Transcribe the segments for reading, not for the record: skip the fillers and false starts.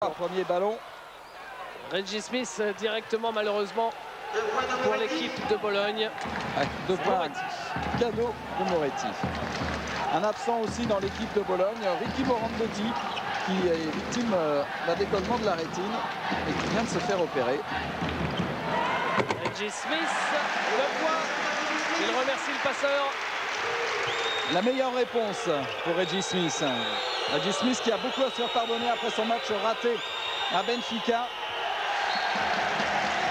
Premier ballon. Reggie Smith directement malheureusement pour l'équipe de Bologne. De points, cadeau de Moretti. Un absent aussi dans l'équipe de Bologne, Ricky Morandotti, qui est victime d'un décollement de la rétine et qui vient de se faire opérer. Reggie Smith le voit, il remercie le passeur. La meilleure réponse pour Reggie Smith. Reggie Smith qui a beaucoup à se faire pardonner après son match raté à Benfica.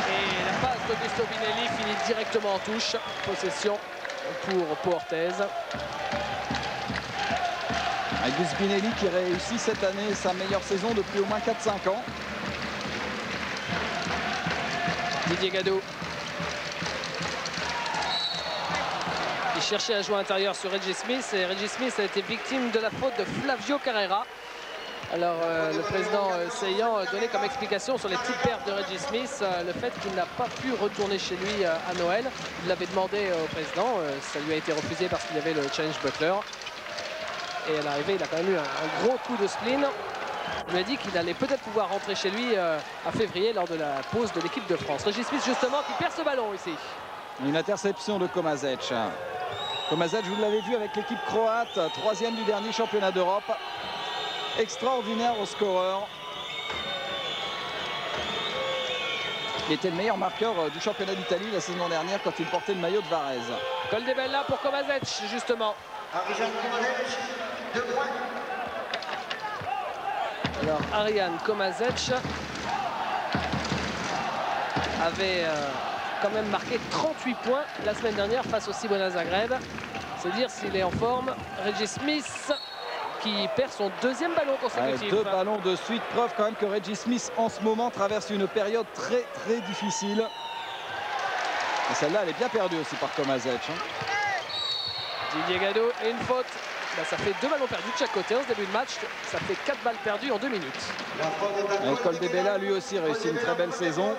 Et la passe d'Augusto Binelli finit directement en touche. Possession pour Orthez. Augusto Binelli qui réussit cette année sa meilleure saison depuis au moins 4-5 ans. Didier Gadot. Il cherchait à jouer intérieur sur Reggie Smith et Reggie Smith a été victime de la faute de Flavio Carrera. Alors le président Seillan donnait comme explication sur les petites pertes de Reggie Smith le fait qu'il n'a pas pu retourner chez lui à Noël. Il l'avait demandé au président, ça lui a été refusé parce qu'il y avait le challenge Butler. Et à l'arrivée, il a quand même eu un gros coup de spleen. Il lui a dit qu'il allait peut-être pouvoir rentrer chez lui à février lors de la pause de l'équipe de France. Reggie Smith justement qui perd ce ballon ici. Une interception de Komazic. Komazic, vous l'avez vu avec l'équipe croate, troisième du dernier championnat d'Europe. Extraordinaire au scoreur. Il était le meilleur marqueur du championnat d'Italie la saison dernière quand il portait le maillot de Varese. Coldebella pour Komazic justement. Alors Arijan Komazic avait quand même marqué 38 points la semaine dernière face au Cibona Zagreb. C'est dire s'il est en forme. Reggie Smith qui perd son deuxième ballon consécutif. Deux ballons de suite, preuve quand même que Reggie Smith en ce moment traverse une période très difficile. Et celle-là elle est bien perdue aussi par Komazic. Didier Gadot et une faute. Bah, ça fait 2 ballons perdus de chaque côté en ce début de match. Ça fait 4 balles perdues en 2 minutes. Coldebella lui aussi réussit une très belle saison.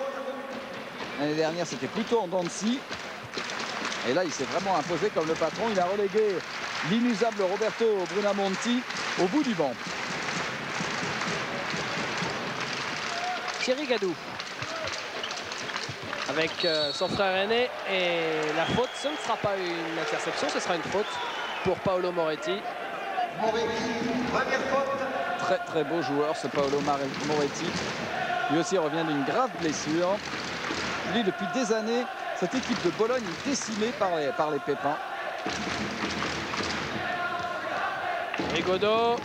L'année dernière c'était plutôt en dents de scie. Et là il s'est vraiment imposé comme le patron. Il a relégué l'inusable Roberto Brunamonti au bout du banc. Thierry Gadou avec son frère aîné et la faute, ce ne sera pas une interception, ce sera une faute pour Paolo Moretti. Très beau joueur ce Paolo Moretti. Lui aussi revient d'une grave blessure. Lui depuis des années, cette équipe de Bologne est décimée par les pépins. Rigaudot,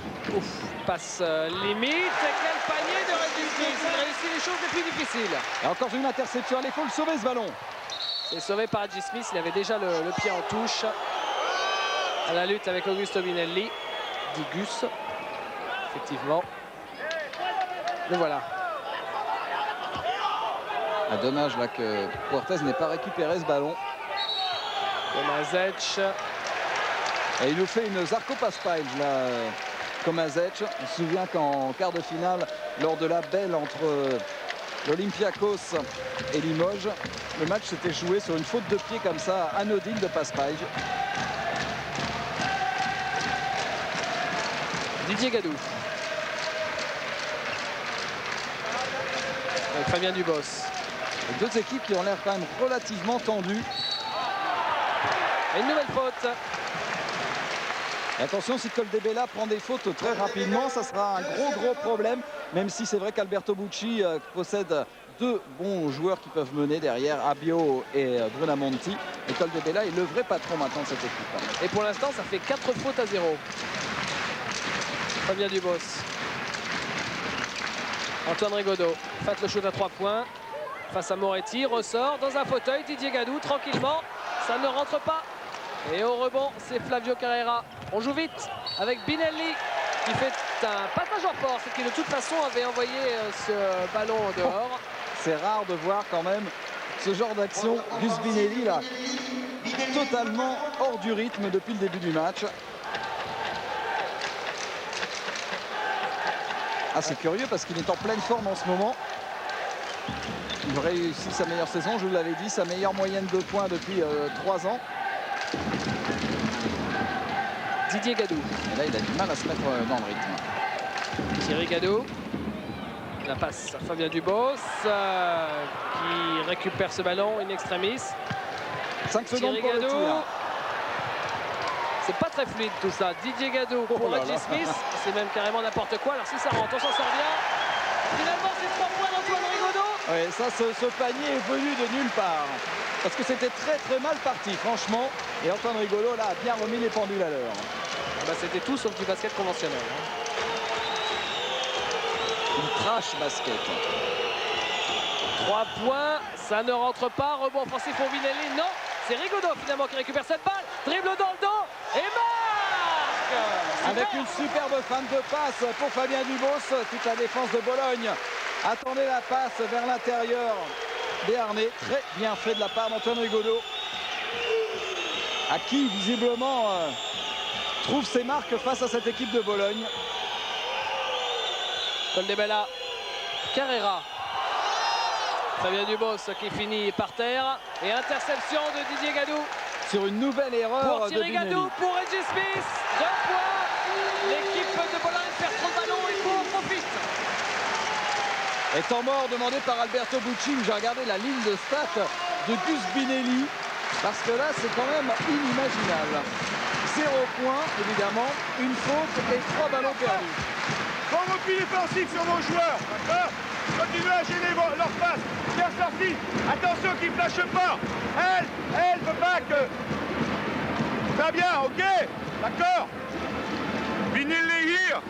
passe limite. Quel panier de Reggie Smith. Il réussit les choses les plus difficiles. Et encore une interception, il faut le sauver ce ballon. C'est sauvé par Reggie Smith, il avait déjà le pied en touche. À la lutte avec Augusto Binelli. Digus, effectivement. Le voilà. Ah, dommage là que Orthez n'ait pas récupéré ce ballon. Komazic. Et il nous fait une Zarko Paspalj là, Komazic. On se souvient qu'en quart de finale, lors de la belle entre l'Olympiakos et Limoges, le match s'était joué sur une faute de pied comme ça, anodine de Paspalj. Didier Gadou. Avec Fabien Dubos. Les deux équipes qui ont l'air quand même relativement tendues. Et une nouvelle faute. Et attention, si Coldebella prend des fautes très rapidement, ça sera un gros problème. Même si c'est vrai qu'Alberto Bucci possède deux bons joueurs qui peuvent mener derrière, Abio et Brunamonti. Et Coldebella est le vrai patron maintenant de cette équipe. Et pour l'instant, ça fait 4 fautes à 0. Fabien Dubos. Antoine Rigaudot. Fait le shoot à 3 points. Face à Moretti. Ressort dans un fauteuil. Didier Gadou tranquillement. Ça ne rentre pas. Et au rebond, c'est Flavio Carrera. On joue vite avec Binelli qui fait un passage en force et qui de toute façon avait envoyé ce ballon dehors. C'est rare de voir quand même ce genre d'action. Gus Binelli là, totalement hors du rythme depuis le début du match. Ah, c'est curieux parce qu'il est en pleine forme en ce moment. Il réussit sa meilleure saison, je vous l'avais dit, sa meilleure moyenne de points depuis 3 ans. Didier Gadou. Et là, il a du mal à se mettre dans le rythme. Thierry Gadou. La passe à Fabien Dubos qui récupère ce ballon in extremis. 5 secondes pour le Gadou. tir. C'est pas très fluide tout ça. Didier Gadou pour Reggie Smith. C'est même carrément n'importe quoi. Alors si ça rentre, on s'en sort bien. Finalement, c'est 3 points d'Antoine Rigaudot. Oui, ça, ce panier est venu de nulle part. Parce que c'était très mal parti, franchement. Et Antoine Rigaudot, là, a bien remis les pendules à l'heure. Bah, c'était tout sauf du basket conventionnel. Une trash basket. 3 points, ça ne rentre pas. Rebond offensif pour Vinelli. Non, c'est Rigaudot finalement qui récupère cette balle. Dribble dans le dos et marque. Avec une superbe fin de passe pour Fabien Dubos. Toute la défense de Bologne attendait la passe vers l'intérieur. Béarnais, très bien fait de la part d'Antoine Rigaudot. À qui, visiblement, trouve ses marques face à cette équipe de Bologne. Coldebella, Carrera. Fabien Dubos qui finit par terre. Et interception de Didier Gadou. Sur une nouvelle erreur Pour de Thierry Vinelli. Gadou, pour Reggie Smith. 2 points. L'équipe de Bologne perd trop de ballon. Il faut en profite. Et temps mort demandé par Alberto Bucci. J'ai regardé la ligne de stats de Gus Binelli. Parce que là, c'est quand même inimaginable. 0 points, évidemment. Une faute et 3 ballons perdus. Bon repli défensif sur vos joueurs, d'accord? Continuez à gêner leur passe. Bien sorti. Attention qu'ils ne flashent pas. Elle veut pas que... Très bien, ok. D'accord. Vinelli here.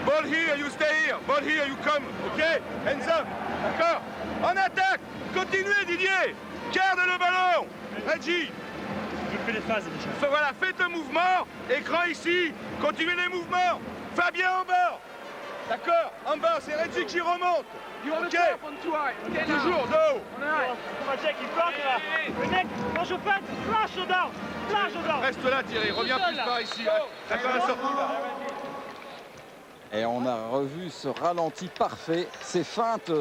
Ball here, you stay here. Ball here, you come. Ok. Hands up. D'accord. En attaque. Continuez, Didier. Garde le ballon. Reggie. Je fais les phases déjà. Voilà, faites le mouvement. Écran ici. Continuez les mouvements. Fabien en bas. D'accord, en bas, c'est Reggie qui remonte. Ok. Toujours, dos. Komacek, il bloque là. Le mec, quand je fais, flash dedans. Reste là, Thierry. Reviens plus par ici. D'accord, la sortie. Et on a revu ce ralenti parfait. Ces feintes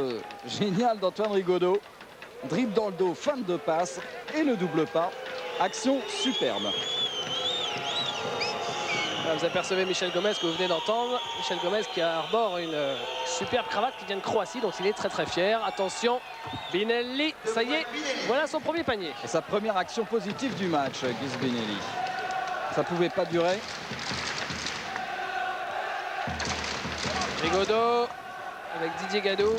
géniales d'Antoine Rigaudot. Dribble dans le dos, feinte de passe et le double pas. Action superbe. Là, vous apercevez Michel Gomez que vous venez d'entendre. Michel Gomez qui arbore une superbe cravate qui vient de Croatie, dont il est très fier. Attention, Binelli, ça y est, voilà son premier panier. Et sa première action positive du match, Gus Binelli. Ça pouvait pas durer. Rigaudot avec Didier Gadou.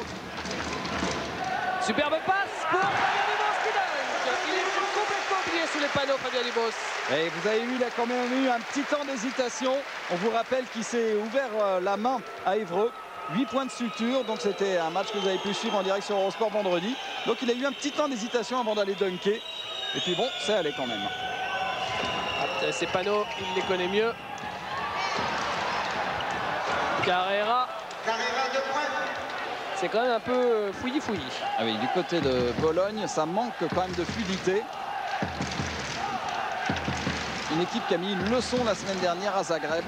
Superbe passe pour Fabien Dubos qui dunk. Il est complètement oublié sous les panneaux, Fabien Dubos. Et vous avez eu, il a quand même eu un petit temps d'hésitation. On vous rappelle qu'il s'est ouvert la main à Évreux. 8 points de suture, donc c'était un match que vous avez pu suivre en direct sur Eurosport vendredi. Donc il a eu un petit temps d'hésitation avant d'aller dunker. Et puis bon, ça allait quand même. Ces panneaux, il les connaît mieux. Carrera. C'est quand même un peu fouillis. Ah oui, du côté de Bologne, ça manque quand même de fluidité. Une équipe qui a mis une leçon la semaine dernière à Zagreb.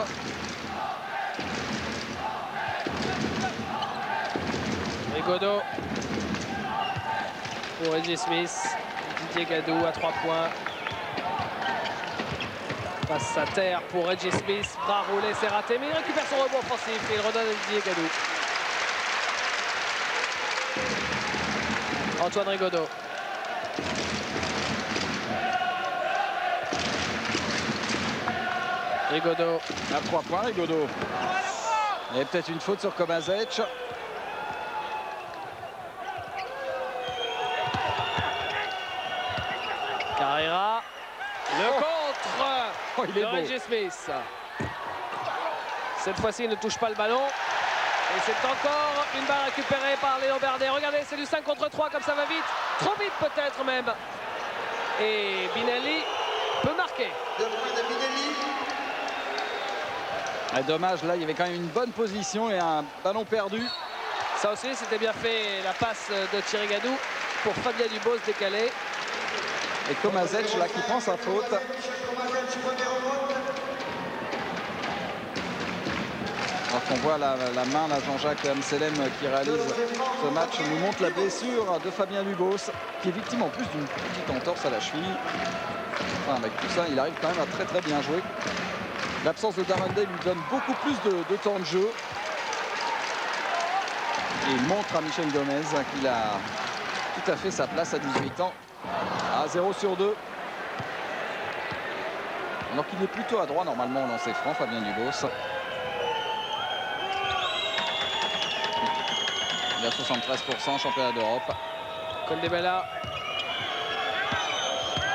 Rigaudot pour Reggie Smith. Didier Gadou à 3 points. Passe à terre pour Reggie Smith. Bras roulé, c'est raté, mais il récupère son rebond offensif et il redonne à Didier Gadou. Antoine Rigaudot. Rigaudot. À 3 points, Rigaudot. Il y a peut-être une faute sur Komazec. Carrera. Le contre il est de beau. Reggie Smith. Cette fois-ci, il ne touche pas le ballon. Et c'est encore une balle récupérée par Léon Berdet. Regardez, c'est du 5 contre 3, comme ça va vite. Trop vite peut-être même. Et Binelli peut marquer. Ah, dommage, là, il y avait quand même une bonne position et un ballon perdu. Ça aussi, c'était bien fait, la passe de Thierry Gadou pour Fabien Dubos décalé. Et Komazec, là, qui prend sa faute. Alors qu'on voit la main, là, Jean-Jacques Amselem qui réalise ce match, nous montre la blessure de Fabien Dubos, qui est victime en plus d'une petite entorse à la cheville. Enfin, avec tout ça, il arrive quand même à très bien jouer. L'absence de Darren Day lui donne beaucoup plus de temps de jeu. Et il montre à Michel Gomez qu'il a tout à fait sa place à 18 ans. À 0 sur 2. Alors qu'il est plutôt à droit normalement au lancer franc, Fabien Dubos. Il a 73%, championnat d'Europe. Coldebella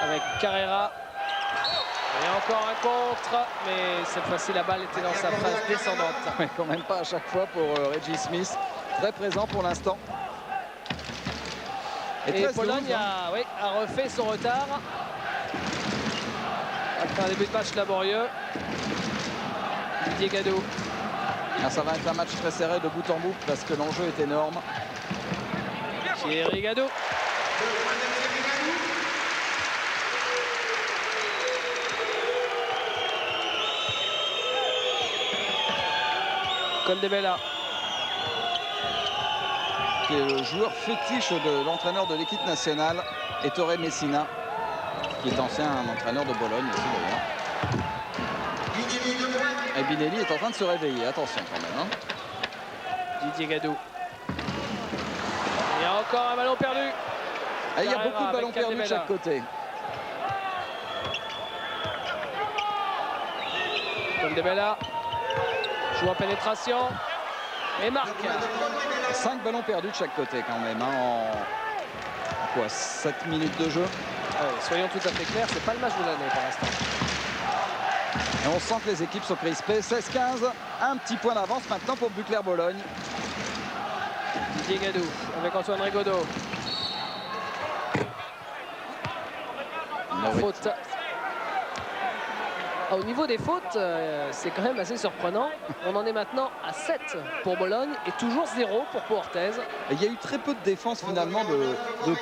avec Carrera. Et encore un contre, mais cette fois-ci la balle était dans sa phase descendante. Mais quand même pas à chaque fois pour Reggie Smith. Très présent pour l'instant. Et Pologne a refait son retard. Après un début de match laborieux. Didier Gadot. Ah, ça va être un match très serré de bout en bout parce que l'enjeu est énorme. Thierry Gadot. Coldebella. Qui est le joueur fétiche de l'entraîneur de l'équipe nationale, Ettore Messina, qui est ancien entraîneur de Bologne aussi d'ailleurs. Et Binelli est en train de se réveiller, attention quand même. Didier Gadot. Il y a encore un ballon perdu. Et il y a beaucoup de ballons perdus de chaque côté. Coldebella joue en pénétration et marque. 5 ballons perdus de chaque côté quand même, hein, en quoi, 7 minutes de jeu. Soyons tout à fait clairs, c'est pas le match de l'année pour l'instant. Et on sent que les équipes sont crispées. 16-15, un petit point d'avance maintenant pour Bucler-Bologne. Didier Gadou avec Antoine Rigaudot. Faute. Au niveau des fautes, c'est quand même assez surprenant. On en est maintenant à 7 pour Bologne et toujours 0 pour Pau Orthez. Il y a eu très peu de défense finalement de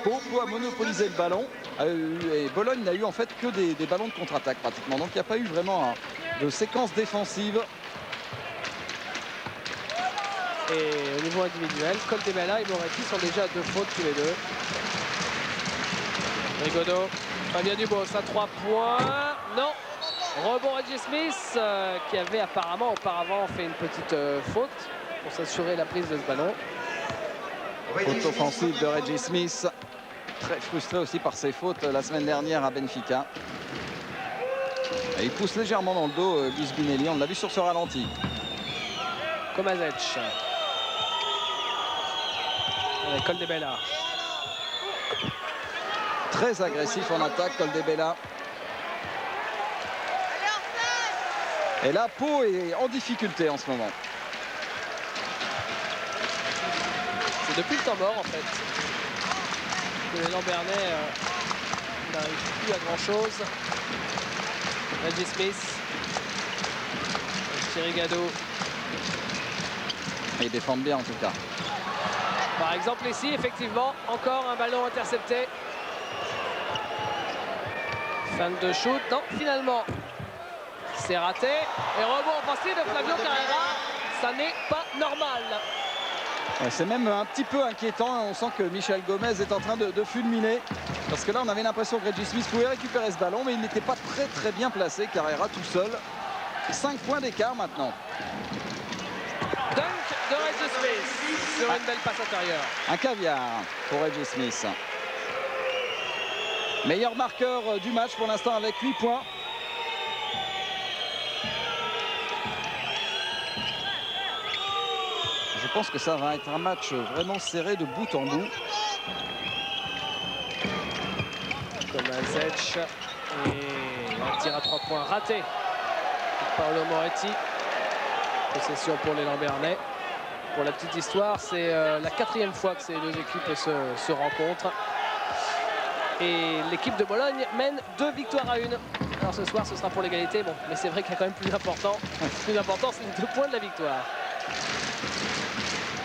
Pau. Pau a monopolisé le ballon et Bologne n'a eu en fait que des ballons de contre-attaque pratiquement. Donc il n'y a pas eu vraiment de séquence défensive. Et au niveau individuel, Coldebella et Moretti sont déjà à 2 fautes tous les deux. Rigaudot, Fabien Dubos à 3 points. Non. Rebond Reggie Smith qui avait apparemment auparavant fait une petite faute pour s'assurer la prise de ce ballon. Faute offensive de Reggie Smith. Très frustré aussi par ses fautes la semaine dernière à Benfica. Et il pousse légèrement dans le dos Gus Binelli. On l'a vu sur ce ralenti. Kovacic. Avec Coldebella. Très agressif en attaque, Coldebella. Et là, Pau est en difficulté en ce moment. C'est depuis le temps mort en fait que les Lambernais n'arrivent plus à grand chose. Reggie Smith, Thierry Gadot. Ils défendent bien en tout cas. Par exemple ici, effectivement, encore un ballon intercepté. Fin de shoot. Non, finalement, c'est raté. Et rebond offensif de Flavio Carrera. Ça n'est pas normal. C'est même un petit peu inquiétant. On sent que Michel Gomez est en train de fulminer. Parce que là, on avait l'impression que Reggie Smith pouvait récupérer ce ballon, mais il n'était pas très bien placé. Carrera tout seul. 5 points d'écart maintenant. Dunk de Reggie Smith sur une belle passe intérieure. Un caviar pour Reggie Smith. Meilleur marqueur du match pour l'instant avec 8 points. Je pense que ça va être un match vraiment serré de bout en bout. Kovacic et un tir à 3 points raté. Paolo Moretti. Possession pour les Lambernais. Pour la petite histoire, c'est la 4e fois que ces deux équipes se rencontrent. Et l'équipe de Bologne mène 2 victoires à 1. Alors ce soir, ce sera pour l'égalité. Bon, mais c'est vrai qu'il y a quand même plus important. Plus important, c'est les 2 points de la victoire.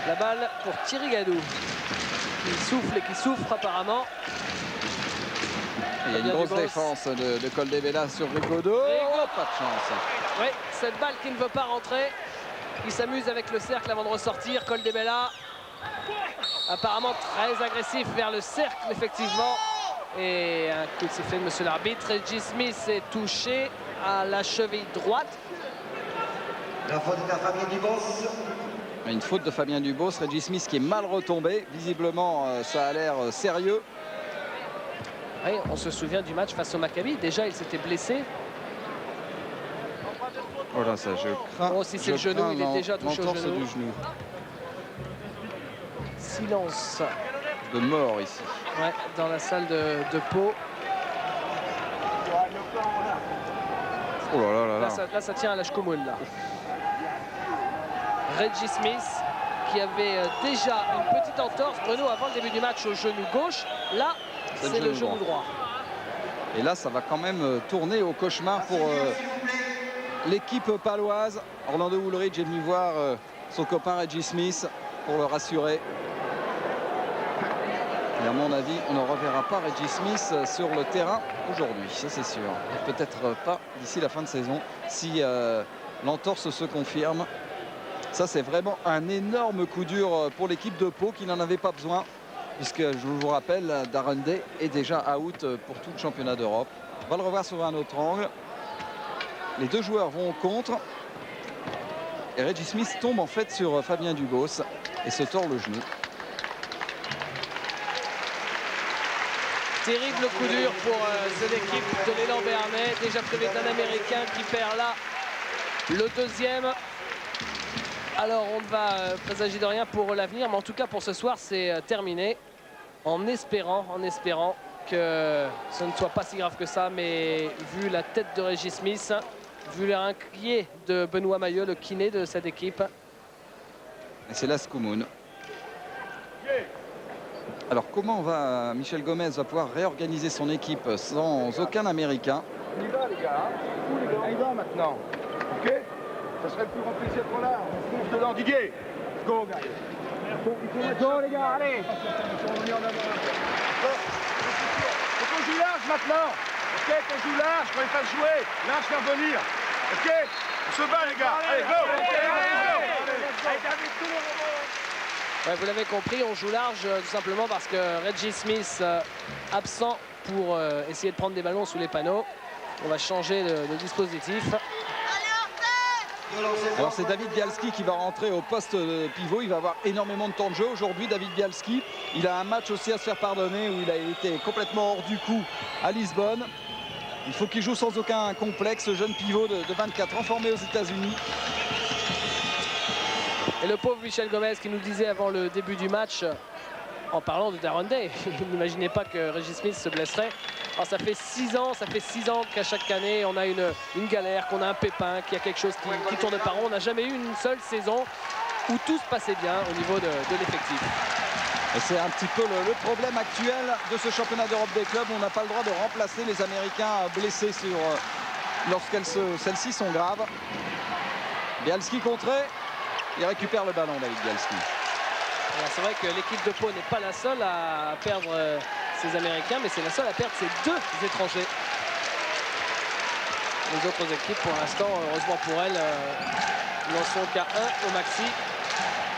La balle pour Thierry Gadou. Il souffle et qui souffre apparemment. Il y a une grosse défense de Coldebella sur Rigaudot. Oh, pas de chance. Oui, cette balle qui ne veut pas rentrer. Il s'amuse avec le cercle avant de ressortir. Coldebella, apparemment très agressif vers le cercle, effectivement. Et un coup de sifflet de monsieur l'arbitre. Reggie Smith est touché à la cheville droite. La faute est à Fabien Dubos. Une faute de Fabien Dubos. Reggie Smith qui est mal retombé. Visiblement, ça a l'air sérieux. Oui, on se souvient du match face au Maccabi. Déjà, il s'était blessé. Voilà, ça, je crains. Oh, si c'est le genou, il est déjà touché au l'entorse genou. du genou. Silence. De mort ici. Ouais, dans la salle de Pau. Oh là là là là. Là, ça tient à la Shkomoun, là. Reggie Smith qui avait déjà une petite entorse, Bruno, avant le début du match au genou gauche. Là, c'est le genou droit. Et là, ça va quand même tourner au cauchemar pour l'équipe paloise. Orlando Woolridge est venu voir son copain Reggie Smith pour le rassurer. Et à mon avis, on ne reverra pas Reggie Smith sur le terrain aujourd'hui, ça c'est sûr. Peut-être pas d'ici la fin de saison si l'entorse se confirme. Ça, c'est vraiment un énorme coup dur pour l'équipe de Pau qui n'en avait pas besoin, puisque je vous rappelle, Darren Day est déjà out pour tout le championnat d'Europe. On va le revoir sur un autre angle. Les deux joueurs vont au contre. Et Reggie Smith tombe en fait sur Fabien Dubos et se tord le genou. Terrible coup dur pour cette équipe de l'élan béarnais. Déjà privé d'un Américain qui perd là le deuxième. Alors on ne va présager de rien pour l'avenir, mais en tout cas pour ce soir c'est terminé. En espérant que ce ne soit pas si grave que ça, mais vu la tête de Reggie Smith, vu l'air inquiet de Benoît Maillot, le kiné de cette équipe. Et c'est l'Askoumoun. Alors comment Michel Gomez va pouvoir réorganiser son équipe sans aucun Américain? On y va les gars, on y va maintenant. Ok? Ça serait le plus grand plaisir qu'on a. On fonce dedans, Didier. Go, gars. Go, les gars, allez. Faut qu'on joue large maintenant. Ok, qu'on joue large, qu'on les fasse jouer. Large, faire venir. Ok? On se bat, les gars. Allez, go. Ouais, vous l'avez compris, on joue large tout simplement parce que Reggie Smith absent pour essayer de prendre des ballons sous les panneaux. On va changer le dispositif. Alors c'est David Bialski qui va rentrer au poste de pivot. Il va avoir énormément de temps de jeu aujourd'hui, David Bialski. Il a un match aussi à se faire pardonner où il a été complètement hors du coup à Lisbonne. Il faut qu'il joue sans aucun complexe, ce jeune pivot de 24 ans formé aux États-Unis. Et le pauvre Michel Gomez qui nous disait avant le début du match, en parlant de Darren Day, il n'imaginait pas que Reggie Smith se blesserait. Alors ça fait 6 ans qu'à chaque année on a une galère, qu'on a un pépin, qu'il y a quelque chose qui tourne par rond. On n'a jamais eu une seule saison où tout se passait bien au niveau de l'effectif. Et c'est un petit peu le problème actuel de ce championnat d'Europe des clubs. On n'a pas le droit de remplacer les Américains blessés lorsque celles-ci sont graves. Bialski contré. Il récupère le ballon, David Bialski. C'est vrai que l'équipe de Pau n'est pas la seule à perdre ses Américains, mais c'est la seule à perdre ses deux étrangers. Les autres équipes, pour l'instant, heureusement pour elles, n'en sont qu'à 1 au maxi.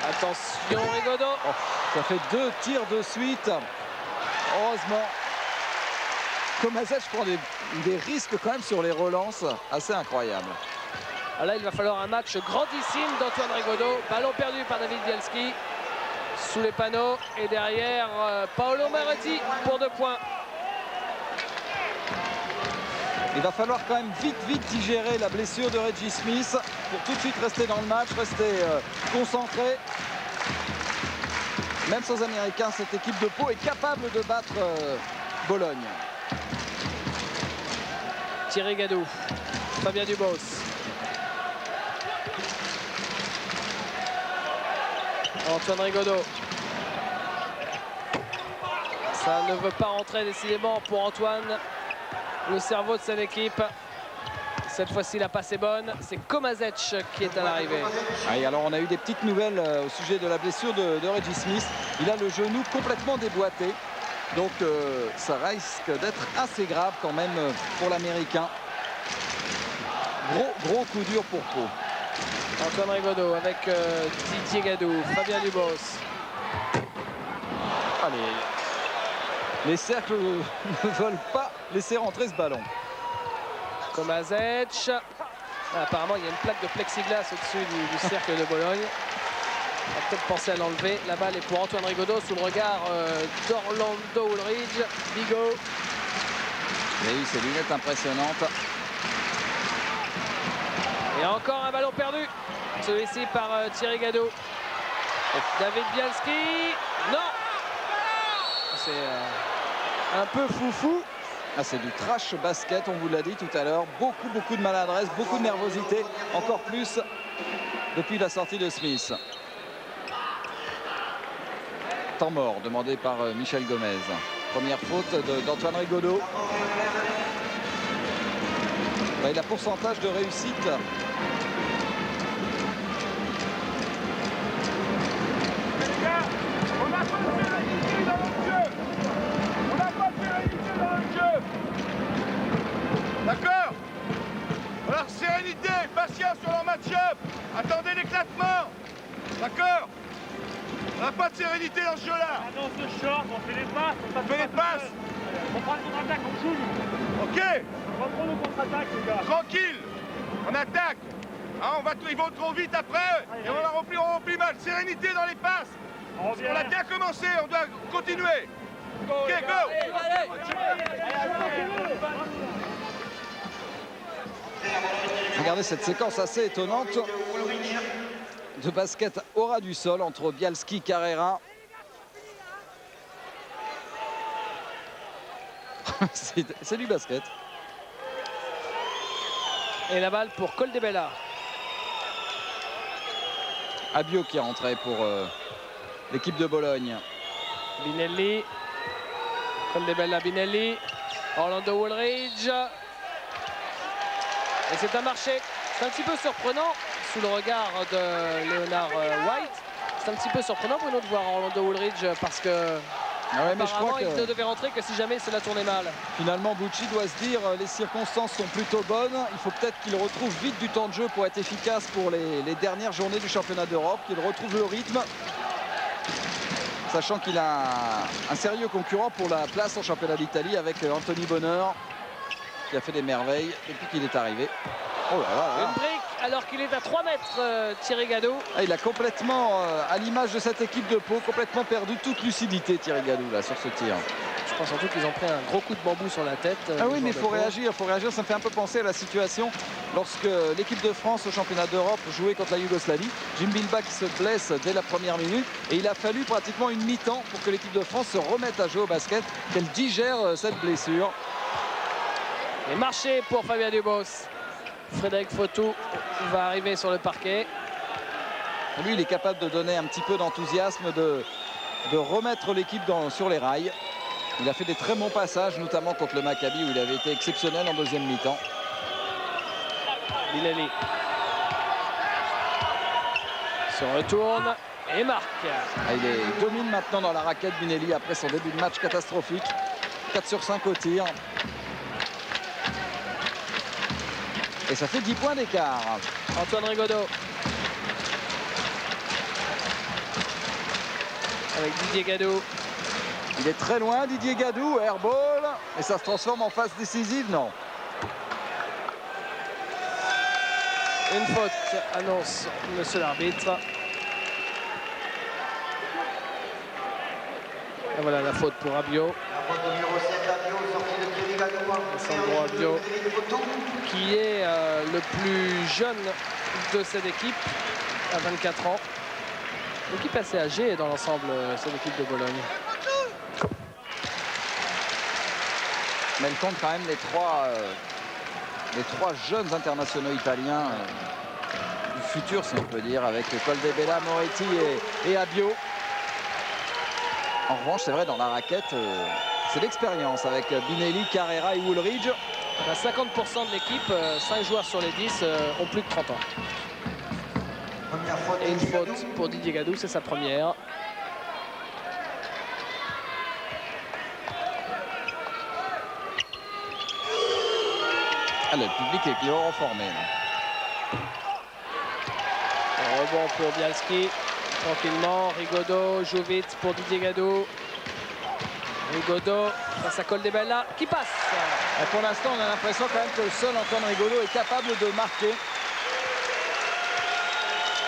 Attention, Rigaudot. Oh, ça fait 2 tirs de suite. Heureusement. Komazev prend des risques quand même sur les relances. Assez incroyable. Ah là, il va falloir un match grandissime d'Antoine Rigaudot. Ballon perdu par David Bialski. Sous les panneaux. Et derrière, Paolo Marotti pour 2 points. Il va falloir quand même vite digérer la blessure de Reggie Smith pour tout de suite rester dans le match, rester concentré. Même sans Américains, cette équipe de Pau est capable de battre Bologne. Thierry Gadou, Fabien Dubos. Antoine Rigaudot. Ça ne veut pas rentrer décidément pour Antoine. Le cerveau de cette équipe. Cette fois-ci, la passe est bonne. C'est Komazev qui est à l'arrivée. Ah, alors on a eu des petites nouvelles au sujet de la blessure de Reggie Smith. Il a le genou complètement déboîté. Donc ça risque d'être assez grave quand même pour l'Américain. Gros coup dur pour Pau. Antoine Rigaudot avec Didier Gadou, Fabien Dubos. Allez. Les cercles ne veulent pas laisser rentrer ce ballon. Komazev. Apparemment, il y a une plaque de plexiglas au-dessus du cercle de Bologne. On va peut-être penser à l'enlever. La balle est pour Antoine Rigaudot sous le regard d'Orlando Woolridge. Bigot. Oui, ses lunettes impressionnantes. Et encore un ballon perdu. Celui-ci par Thierry Gadot. David Bialski. Non. C'est un peu foufou. Ah, c'est du trash basket, on vous l'a dit tout à l'heure. Beaucoup de maladresse, beaucoup de nervosité. Encore plus depuis la sortie de Smith. Temps mort demandé par Michel Gomez. Première faute d'Antoine Rigaudot. Et la pourcentage de réussite. Les gars, on n'a pas de sérénité dans notre jeu. On n'a pas de sérénité dans notre jeu. D'accord? Alors sérénité, patience sur leur match-up. Attendez l'éclatement. D'accord? On n'a pas de sérénité dans ce jeu-là. Ah non, ce short, on fait les passes. On fait les passes. On prend le contre-attaque, on joue. Ok? On reprend le contre-attaque, les gars. Tranquille. On attaque. Hein, ils vont trop vite après. Et on remplit mal. Sérénité dans les passes. On revient. On a bien commencé, on doit continuer. Ok, go. Regardez cette séquence assez étonnante de basket au ras du sol entre Bialski et Carrera. C'est du basket. Et la balle pour Coldebella. Abio qui est rentré pour l'équipe de Bologne. Binelli. Coldebella, Binelli. Orlando Woolridge. Et c'est un marché. C'est un petit peu surprenant sous le regard de Leonard White. C'est un petit peu surprenant Bruno de voir Orlando Woolridge parce que Ah ouais, mais je crois apparemment il ne que devait rentrer que si jamais cela tournait mal. finalement Bucci doit se dire les circonstances sont plutôt bonnes. Il faut peut-être qu'il retrouve vite du temps de jeu pour être efficace pour les dernières journées du championnat d'Europe, qu'il retrouve le rythme. Sachant qu'il a un sérieux concurrent pour la place en championnat d'Italie avec Anthony Bonheur qui a fait des merveilles depuis qu'il est arrivé. Oh là là là. Une brique alors qu'il est à 3 mètres Thierry Gadot. Ah, il a complètement, à l'image de cette équipe de Pau, complètement perdu toute lucidité Thierry Gadou là sur ce tir. Je pense surtout qu'ils ont pris un gros coup de bambou sur la tête. Ah oui, mais il faut réagir. Ça me fait un peu penser à la situation lorsque l'équipe de France au championnat d'Europe jouait contre la Yougoslavie. Jim Bilbao qui se blesse dès la première minute et il a fallu pratiquement une mi-temps pour que l'équipe de France se remette à jouer au basket, qu'elle digère cette blessure. Et marché pour Fabien Dubos. Frédéric Fautou va arriver sur le parquet. Lui, il est capable de donner un petit peu d'enthousiasme, de remettre l'équipe sur les rails. Il a fait des très bons passages, notamment contre le Maccabi où il avait été exceptionnel en deuxième mi-temps. Binelli se retourne et marque. Ah, il domine maintenant dans la raquette Binelli après son début de match catastrophique. 4 sur 5 au tir. Et ça fait 10 points d'écart. Antoine Rigaudot. Avec Didier Gadou. Il est très loin Didier Gadou, airball. Et ça se transforme en phase décisive, non? Une faute, annonce monsieur l'arbitre. Et voilà la faute pour Abio. Sandro Abio, qui est le plus jeune de cette équipe, à 24 ans. L'équipe assez âgée dans l'ensemble, cette équipe de Bologne. Mais elle compte quand même les trois jeunes internationaux italiens du futur, si on peut dire, avec Coldebella, Moretti et Abio. En revanche, c'est vrai, dans la raquette, c'est l'expérience avec Binelli, Carrera et Woolridge. On a 50% de l'équipe, 5 joueurs sur les 10 ont plus de 30 ans. Et une faute pour Didier Gadou, c'est sa première. Ah, le public est bien reformé. Rebond pour Bialski, tranquillement. Rigaudot joue vite pour Didier Gadou. Rigaudot face à Coldebella qui passe. Et pour l'instant, on a l'impression quand même que seul Antoine Rigaudot est capable de marquer.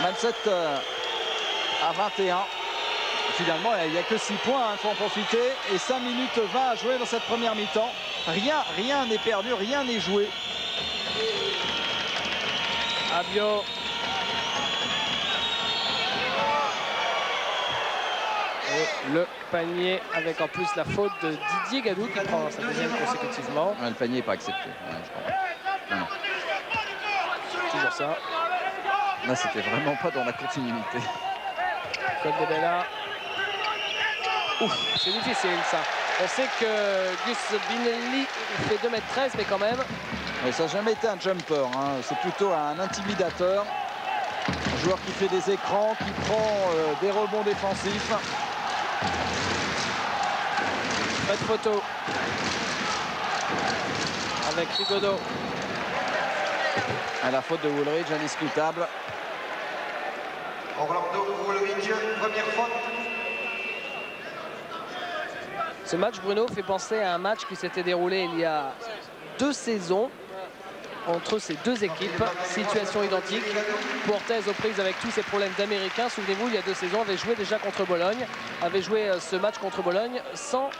27 à 21. Finalement, il n'y a que 6 points, il faut en profiter. Et 5 minutes 20 à jouer dans cette première mi-temps. Rien n'est perdu, rien n'est joué. Abio. Et le panier avec en plus la faute de Didier Gadou qui prend sa deuxième consécutivement. Le panier n'est pas accepté. Ouais, je crois pas. Non. Toujours ça. Là, c'était vraiment pas dans la continuité. Coldebella. Ouf, c'est difficile ça. On sait que Gus Binelli fait 2,13 m, mais quand même. Mais ça n'a jamais été un jumper, hein. C'est plutôt un intimidateur. Un joueur qui fait des écrans, qui prend des rebonds défensifs. Pas de photo. Avec Rigaudot. À la faute de Woolridge, indiscutable. Orlando Woolridge, première faute. Ce match, Bruno, fait penser à un match qui s'était déroulé il y a 2 saisons entre ces deux équipes. Situation identique. Portez aux prises avec tous ces problèmes d'Américains. Souvenez-vous, il y a 2 saisons, avait joué déjà contre Bologne. Avait joué ce match contre Bologne sans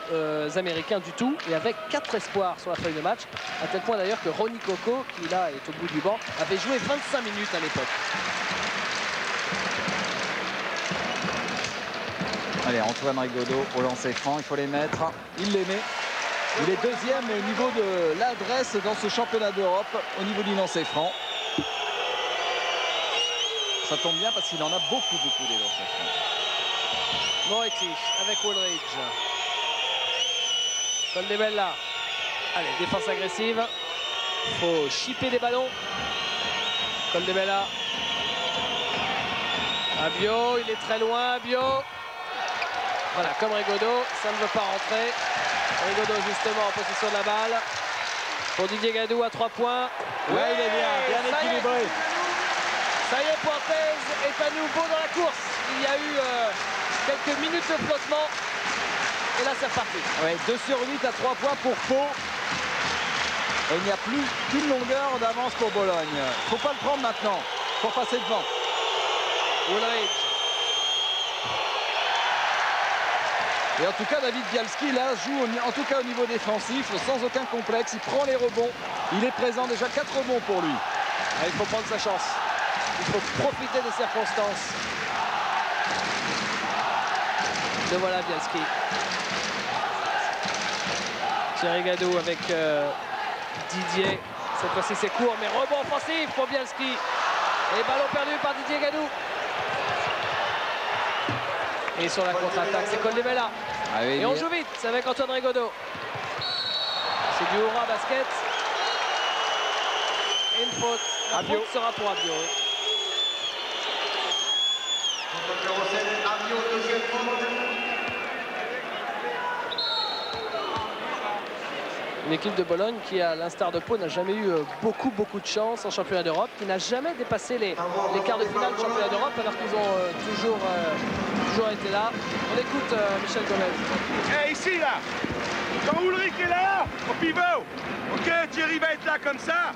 Américains du tout et avec 4 espoirs sur la feuille de match. À tel point d'ailleurs que Ronnie Coco, qui là est au bout du banc, avait joué 25 minutes à l'époque. Allez, Antoine Rigaudot au lancer franc, il faut les mettre. Il les met. Il est deuxième au niveau de l'adresse dans ce championnat d'Europe, au niveau du lancer franc. Ça tombe bien parce qu'il en a beaucoup des lancers francs. Moretti avec Woolridge. Coldebella. Allez, défense agressive. Faut chipper des ballons. Coldebella. Abio, il est très loin, Abio. Voilà, comme Rigaudot, ça ne veut pas rentrer. Rigaudot justement en possession de la balle. Pour Didier Gadou à 3 points. Ouais, il est bien équilibré. Ça y est, Portez est à nouveau dans la course. Il y a eu quelques minutes de flottement. Et là, c'est reparti. Ouais, 2 sur 8 à 3 points pour Pau. Et il n'y a plus qu'une longueur d'avance pour Bologne. Il ne faut pas le prendre maintenant. Il faut passer devant. Woolridge. Et en tout cas, David Bialski, là, joue en tout cas au niveau défensif, sans aucun complexe. Il prend les rebonds. Il est présent, déjà 4 rebonds pour lui. Il faut prendre sa chance. Il faut profiter des circonstances. Le voilà, Bialski. Thierry Gadou avec Didier. Cette fois-ci, c'est court, mais rebond offensif pour Bialski. Et ballon perdu par Didier Gadou. Et sur la contre-attaque, c'est Coldebella. Ah oui, et on joue vite, c'est avec Antoine Rigaudot. C'est du Hura basket. Et une faute. La Abio. faute sera pour Abio. Numéro 7, Abio, deuxième faute. Une équipe de Bologne qui, à l'instar de Pau, n'a jamais eu beaucoup de chance en championnat d'Europe, qui n'a jamais dépassé les quarts de finale du championnat d'Europe, alors qu'ils ont toujours été là. On écoute Michel Gomez. Et ici, là, quand Ulrich est là, au pivot, ok, Thierry va être là comme ça.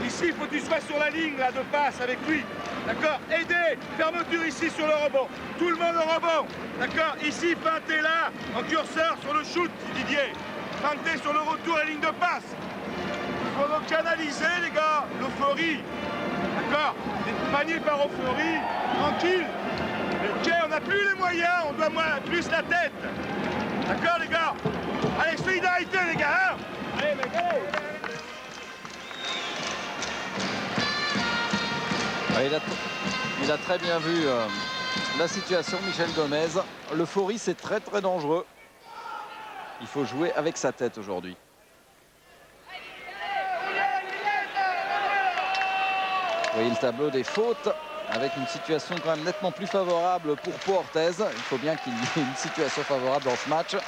Ici, il faut que tu sois sur la ligne là, de passe avec lui. D'accord. Aider, fermeture ici sur le rebond. Tout le monde au rebond. D'accord. Ici, feintez là, en curseur sur le shoot, Didier. Feintez sur le retour à la ligne de passe. Il faut donc canaliser, les gars, l'euphorie. D'accord. Des paniers par euphorie, tranquille. Ok, on n'a plus les moyens, on doit plus la tête. D'accord, les gars. Allez, solidarité, les gars. Hein. Allez, mec, allez. Il a très bien vu la situation, Michel Gomez. L'euphorie, c'est très dangereux. Il faut jouer avec sa tête aujourd'hui. Vous voyez le tableau des fautes avec une situation quand même nettement plus favorable pour Portez. Il faut bien qu'il y ait une situation favorable dans ce match. «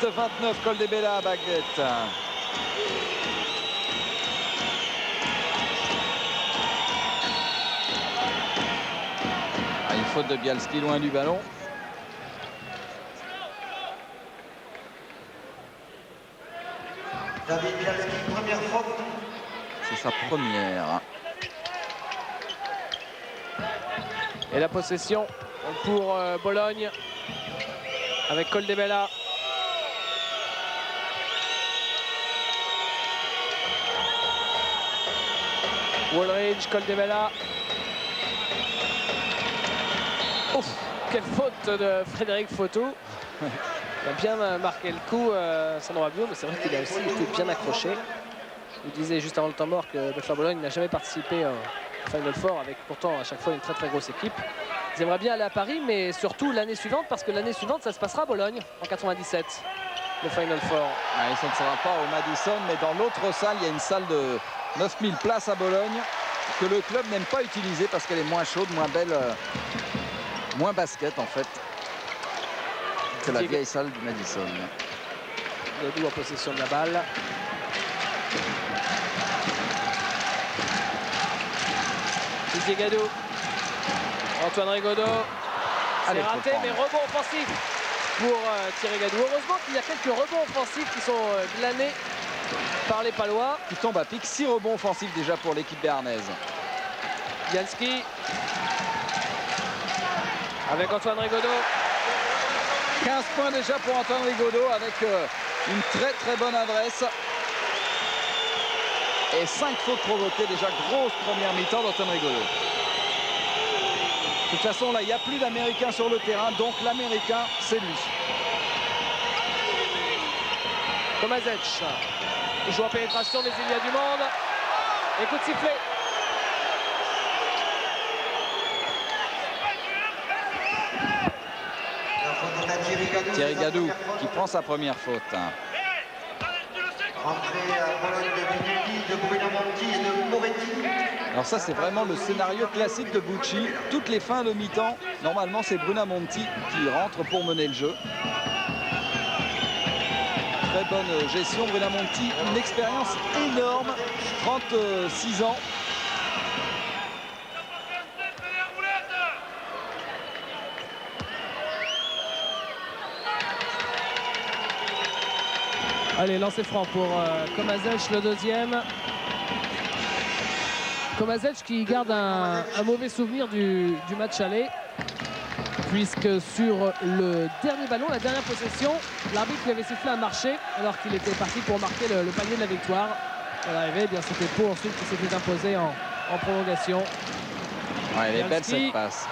28-29, Coldebella à baguette. faute de Bialski loin du ballon. David Bialski, première faute. C'est sa première. Et la possession pour Bologne avec Coldebella. Woolridge, Coldebella. Ouf, quelle faute de Frédéric Photo. Il a bien marqué le coup, Sandro Rabiot, mais c'est vrai qu'il a aussi été bien accroché. Je vous disais juste avant le temps mort que Beffler Bologne n'a jamais participé au Final Four, avec pourtant à chaque fois une très très grosse équipe. Ils aimeraient bien aller à Paris, mais surtout l'année suivante, parce que l'année suivante, ça se passera à Bologne, en 97, le Final Four. Et ça ne sera pas au Madison, mais dans l'autre salle, il y a une salle de 9000 places à Bologne, que le club n'aime pas utiliser parce qu'elle est moins chaude, moins belle, moins basket en fait. C'est la vieille salle du Madison. Godou en possession de la balle. Didier Gadou. Antoine Rigaudot. C'est raté, mais rebond offensif pour Thierry Gadou. Heureusement qu'il y a quelques rebonds offensifs qui sont glanés par les Palois. Qui tombe à pic, 6 rebonds offensifs déjà pour l'équipe béarnaise. Bialski avec Antoine Rigaudot. 15 points déjà pour Antoine Rigaudot avec une très très bonne adresse. Et 5 fautes provoquées, déjà grosse première mi-temps d'Antoine Rigaudot. De toute façon, là, il n'y a plus d'Américains sur le terrain, donc l'Américain, c'est lui. Tomasic. Il joue en pénétration, mais il y a du monde. Et coup de sifflet. Thierry Gadou qui prend sa première faute. Entrée à Bologne de Vinelli, de Brunamonti et de Moretti. Alors ça, c'est vraiment le scénario classique de Bucci. Toutes les fins de mi-temps, normalement, c'est Brunamonti qui rentre pour mener le jeu. Très bonne gestion, Brunamonti, une expérience énorme, 36 ans. Allez, lancer franc pour Tomasic, le deuxième. Tomasic qui garde un mauvais souvenir du match aller, puisque sur le dernier ballon, la dernière possession, l'arbitre lui avait sifflé un marché alors qu'il était parti pour marquer le panier de la victoire. À l'arrivée, bien c'était Pau ensuite qui s'était imposé en prolongation. Ouais, elle est belle cette passe.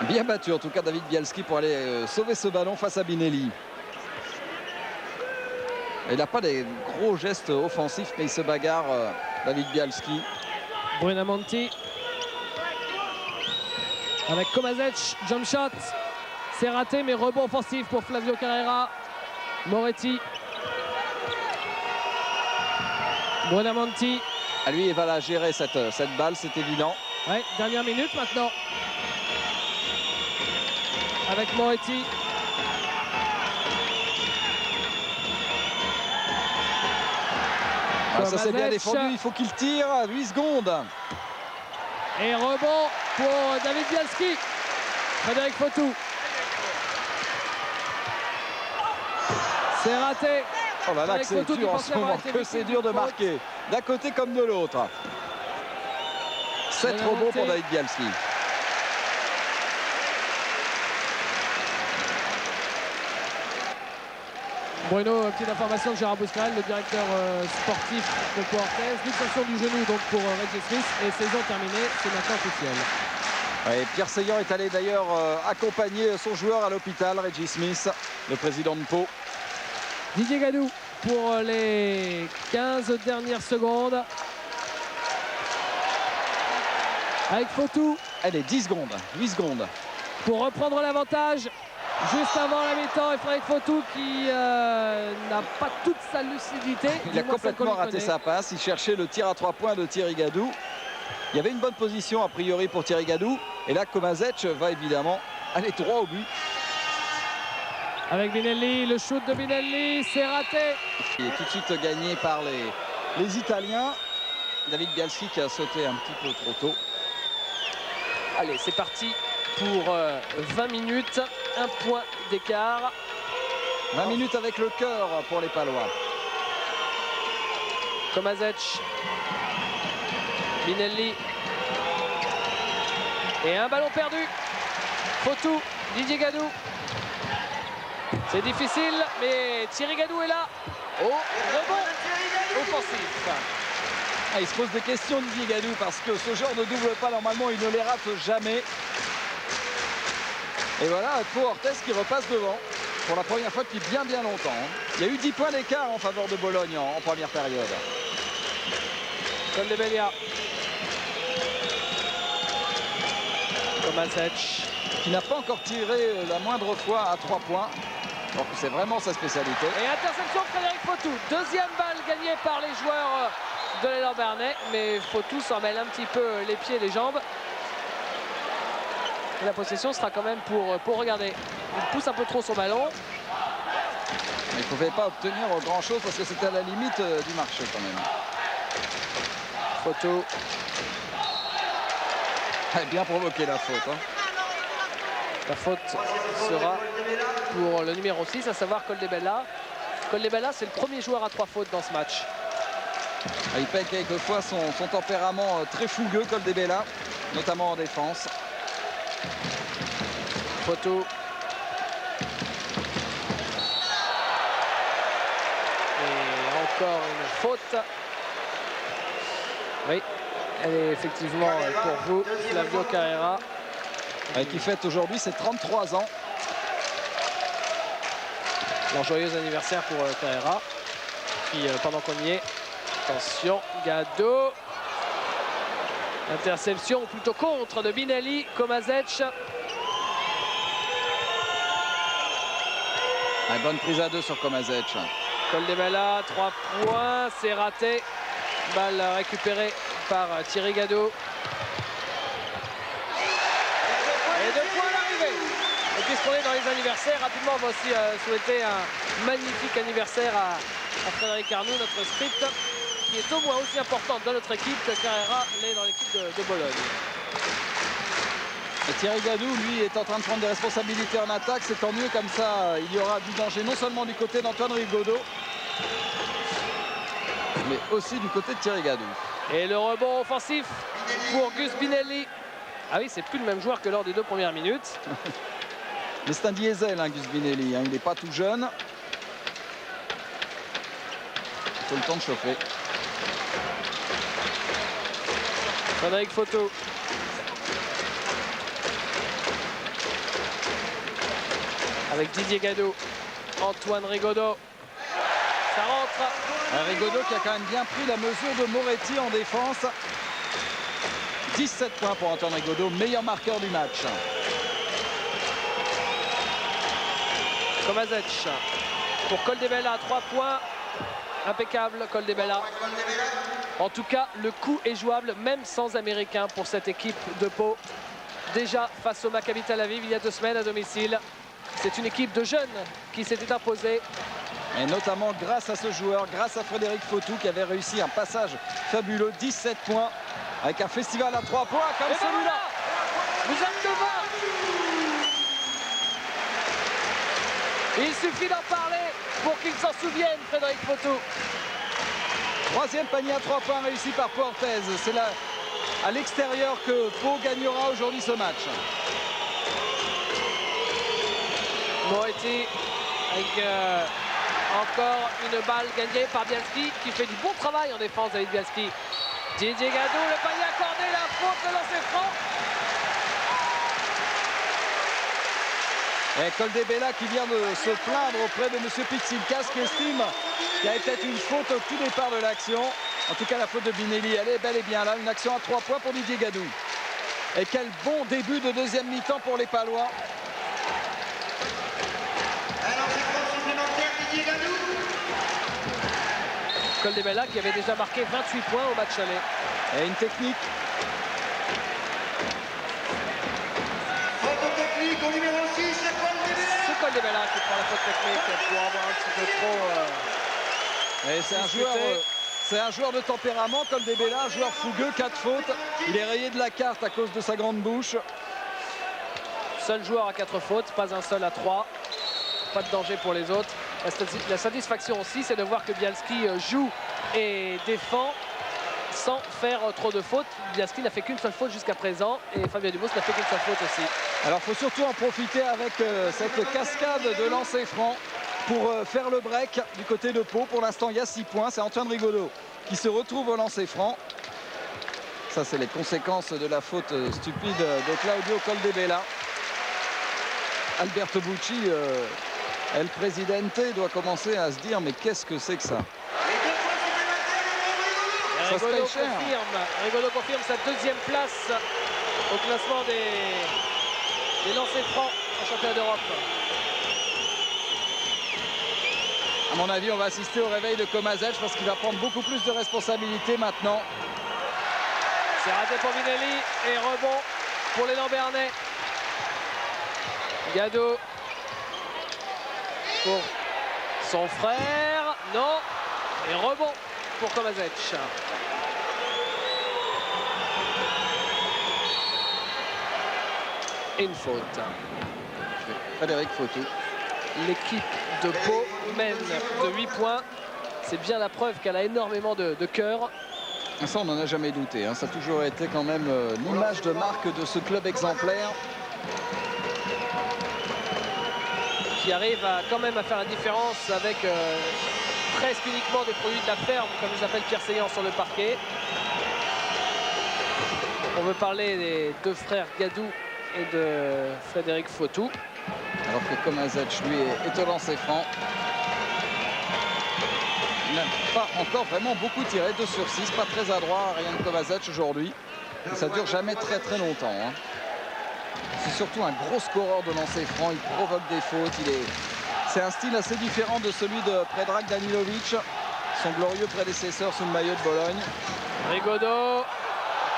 Bien battu en tout cas David Bialski pour aller sauver ce ballon face à Binelli. Il n'a pas des gros gestes offensifs, mais il se bagarre, David Bialski. Brunamonti avec Tomasic, jump shot. C'est raté, mais rebond offensif pour Flavio Carreira. Moretti. Brunamonti. Lui, il va la gérer cette balle, c'est évident. Ouais, dernière minute maintenant. Avec Moretti. Ah, ça c'est bien défendu, il faut qu'il tire à 8 secondes. Et rebond pour David Bialski. Frédéric Photou. C'est raté. Oh là là, que c'est dur en ce moment, que c'est dur de marquer. D'un côté comme de l'autre. 7 rebonds pour David Bialski. Bruno, petite information de Gérard Bouscarel, le directeur sportif de Pau Orthez. Luxation du genou donc pour Reggie Smith et saison terminée, c'est maintenant officiel. Ouais, Pierre Seillant est allé d'ailleurs accompagner son joueur à l'hôpital, Reggie Smith, le président de Pau. Didier Gadou pour les 15 dernières secondes. Avec Photou. Allez, 10 secondes, 8 secondes. Pour reprendre l'avantage. Juste avant la mi-temps, et Frédéric Photou qui n'a pas toute sa lucidité. Il a complètement raté sa passe. Il cherchait le tir à 3 points de Thierry Gadou. Il y avait une bonne position a priori pour Thierry Gadou. Et là, Tomasic va évidemment aller droit au but. Avec Binelli, le shoot de Binelli, c'est raté. Et tout de suite gagné par les Italiens. David Bialski qui a sauté un petit peu trop tôt. Allez, c'est parti pour 20 minutes, un point d'écart. 20 minutes avec le cœur pour les Palois. Komasec, Binelli. Et un ballon perdu. Fautou, Didier Gadou. C'est difficile, mais Thierry Gadou est là. Oh, rebond offensif. Ah, il se pose des questions, Didier Gadou, parce que ce genre de double pas, normalement, il ne les rate jamais. Et voilà, Pau Orthez qui repasse devant pour la première fois depuis bien longtemps. Il y a eu 10 points d'écart en faveur de Bologne en première période. Koldebella. Komasec. Qui n'a pas encore tiré la moindre fois à 3 points. Donc c'est vraiment sa spécialité. Et interception de Frédéric Fautou. Deuxième balle gagnée par les joueurs de l'élan Bernay. Mais Fautou s'en mêle un petit peu les pieds et les jambes. Et la possession sera quand même pour regarder. Il pousse un peu trop son ballon. Il ne pouvait pas obtenir grand chose parce que c'était à la limite du marché quand même. Fautou. A bien provoqué la faute. Hein. La faute sera pour le numéro 6, à savoir Koldebella. Koldebella, c'est le premier joueur à 3 fautes dans ce match. Il paie quelquefois son tempérament très fougueux, Koldebella, notamment en défense. Fautou. Et encore une faute. Oui, elle est effectivement pour vous, Flavio Carrera. Qui fête aujourd'hui ses 33 ans. Un joyeux anniversaire pour Carrera. Puis pendant qu'on y est, attention, Gadou. Interception, ou plutôt contre de Binelli, Komasec. Bonne prise à 2 sur Komasec. Koldebella, 3 points, c'est raté. Balle récupérée par Thierry Gadou. Et 2 points à l'arrivée. Et puisqu'on est dans les anniversaires, rapidement on va aussi souhaiter un magnifique anniversaire à Frédéric Arnoux, notre script, qui est au moins aussi importante dans notre équipe que Carrera l'est dans l'équipe de Bologne. Et Thierry Gadou, lui, est en train de prendre des responsabilités en attaque. C'est tant mieux, comme ça, il y aura du danger non seulement du côté d'Antoine Rigaudot, mais aussi du côté de Thierry Gadou. Et le rebond offensif pour Gus Binelli. Ah oui, c'est plus le même joueur que lors des 2 premières minutes. Mais c'est un diesel, hein, Gus Binelli. Hein. Il n'est pas tout jeune. Il faut le temps de chauffer. Frédéric Fautou. Avec Didier Gadou. Antoine Rigaudot. Ça rentre. Rigaudot qui a quand même bien pris la mesure de Moretti en défense. 17 points pour Antoine Rigaudot, meilleur marqueur du match. Komasec pour Koldebella, 3 points. Impeccable, Koldebella. En tout cas, le coup est jouable, même sans Américains pour cette équipe de Pau. Déjà face au Maccabi Tel Aviv il y a 2 semaines à domicile. C'est une équipe de jeunes qui s'était imposée. Et notamment grâce à ce joueur, grâce à Frédéric Fautou qui avait réussi un passage fabuleux, 17 points. Avec un festival à 3 points comme celui-là. Vous êtes devant. Il suffit d'en parler pour qu'il s'en souvienne, Frédéric Fautou. 3e panier à 3 points réussi par Pau Orthez. C'est là à l'extérieur que Pau gagnera aujourd'hui ce match. Moretti avec encore une balle gagnée par Bialski qui fait du bon travail en défense avec Bialski. Didier Gadou, le panier accordé, la faute, le lancer franc. Et Koldebella qui vient de se plaindre auprès de M. Pitsilkas qui estime qu'il y a peut-être une faute au tout départ de l'action. En tout cas, la faute de Binelli, elle est bel et bien là. Une action à 3 points pour Didier Gadou. Et quel bon début de deuxième mi-temps pour les Palois. Alors, c'est supplémentaire Didier Gadou. Koldebella qui avait déjà marqué 28 points au match aller. Et une technique. Faute technique au numéro 6, c'est Koldebella. C'est Koldebella qui prend la faute technique pour avoir un petit peu trop... Et c'est un joueur de tempérament, Koldebella, un joueur fougueux, 4 fautes. Il est rayé de la carte à cause de sa grande bouche. Seul joueur à 4 fautes, pas un seul à 3. Pas de danger pour les autres. La satisfaction aussi, c'est de voir que Bialski joue et défend sans faire trop de fautes. Bialski n'a fait qu'une seule faute jusqu'à présent et Fabien Dubos n'a fait qu'une seule faute aussi. Alors il faut surtout en profiter avec cette cascade de lancers francs pour faire le break du côté de Pau. Pour l'instant, il y a 6 points. C'est Antoine Rigaudot qui se retrouve au lancer franc. Ça, c'est les conséquences de la faute stupide de Claudio Koldebella. Alberto Bucci, El Presidente, doit commencer à se dire mais qu'est-ce que c'est que ça? Rigaudot confirme sa 2e place au classement des lancers francs en championnat d'Europe. À mon avis, on va assister au réveil de Komazetch parce qu'il va prendre beaucoup plus de responsabilités maintenant. C'est raté pour Vinelli et rebond pour les Lambernais. Gado pour son frère. Non. Et rebond pour Komazetch. Et une faute. Frédéric Fautou. L'équipe de Pau mène de 8 points. C'est bien la preuve qu'elle a énormément de cœur. Ça, on n'en a jamais douté. Ça a toujours été quand même l'image de marque de ce club exemplaire. Qui arrive quand même à faire la différence avec presque uniquement des produits de la ferme, comme ils appellent Pierre Seillant sur le parquet. On veut parler des 2 frères Gadou et de Frédéric Fautou. Alors que Komazetch, lui, est au lancer franc. Il n'a pas encore vraiment beaucoup tiré, 2 sur 6, pas très adroit, Ariane Komazetch aujourd'hui. Et ça dure jamais très longtemps. C'est surtout un gros scoreur de lancer franc, il provoque des fautes. C'est un style assez différent de celui de Predrag Danilovic, son glorieux prédécesseur sous le maillot de Bologne. Rigaudot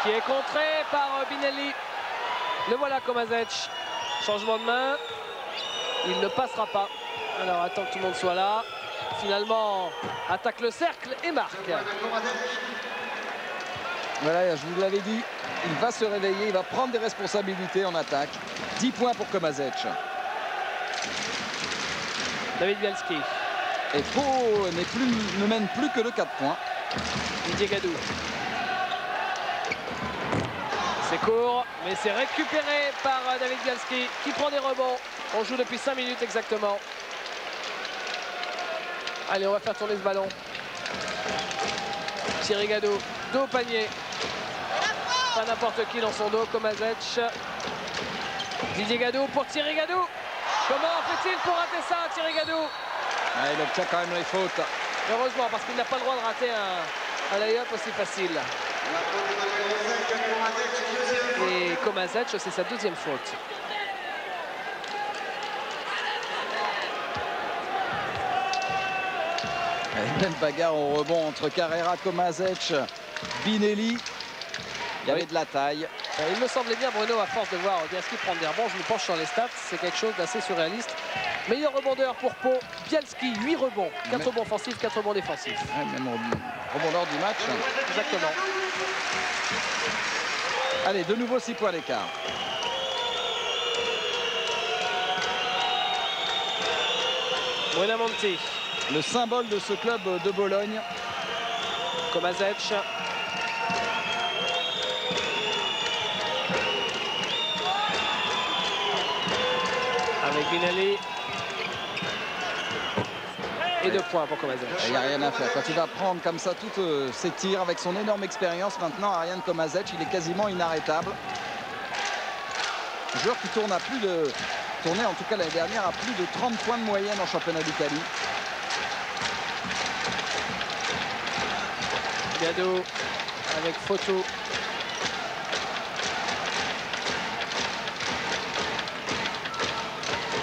qui est contré par Binelli. Le voilà Komazetch. Changement de main. Il ne passera pas. Alors attends que tout le monde soit là. Finalement, attaque le cercle et marque. Voilà, je vous l'avais dit, il va se réveiller, il va prendre des responsabilités en attaque. 10 points pour Komazetch. David Bialski. Et Pau ne mène plus que de 4 points. Didier Gadou. C'est court, mais c'est récupéré par David Bialski qui prend des rebonds. On joue depuis 5 minutes exactement. Allez, on va faire tourner ce ballon. Thierry Gadou, dos au panier. Pas n'importe qui dans son dos, Komazetch. Didier Gadou pour Thierry Gadou. Comment fait-il pour rater ça, Thierry Gadou? Il obtient quand même les fautes. Heureusement, parce qu'il n'a pas le droit de rater un lay-up aussi facile. Et Komazetch, c'est sa 2e faute. Une belle bagarre au rebond entre Carrera, Komazetch, Binelli. Il y avait de la taille. Il me semblait bien, Bruno, à force de voir Bialski prendre des rebonds, je me penche sur les stats, c'est quelque chose d'assez surréaliste. Meilleur rebondeur pour Pau, Bialski, 8 rebonds, 4 rebonds offensifs, 4 rebonds défensifs. Ouais, même rebondeur du match. Exactement. Allez, de nouveau 6 points d'écart. Buenamonti. Le symbole de ce club de Bologne. Komazetch. Avec Binelli. Et 2 points pour Komazetch. Il n'y a rien à faire. Quand il va prendre comme ça tous ses tirs avec son énorme expérience maintenant, Ariane Komazetch, il est quasiment inarrêtable. Un joueur qui tournait en tout cas l'année dernière à plus de 30 points de moyenne en championnat d'Italie. Gadou avec Fautou.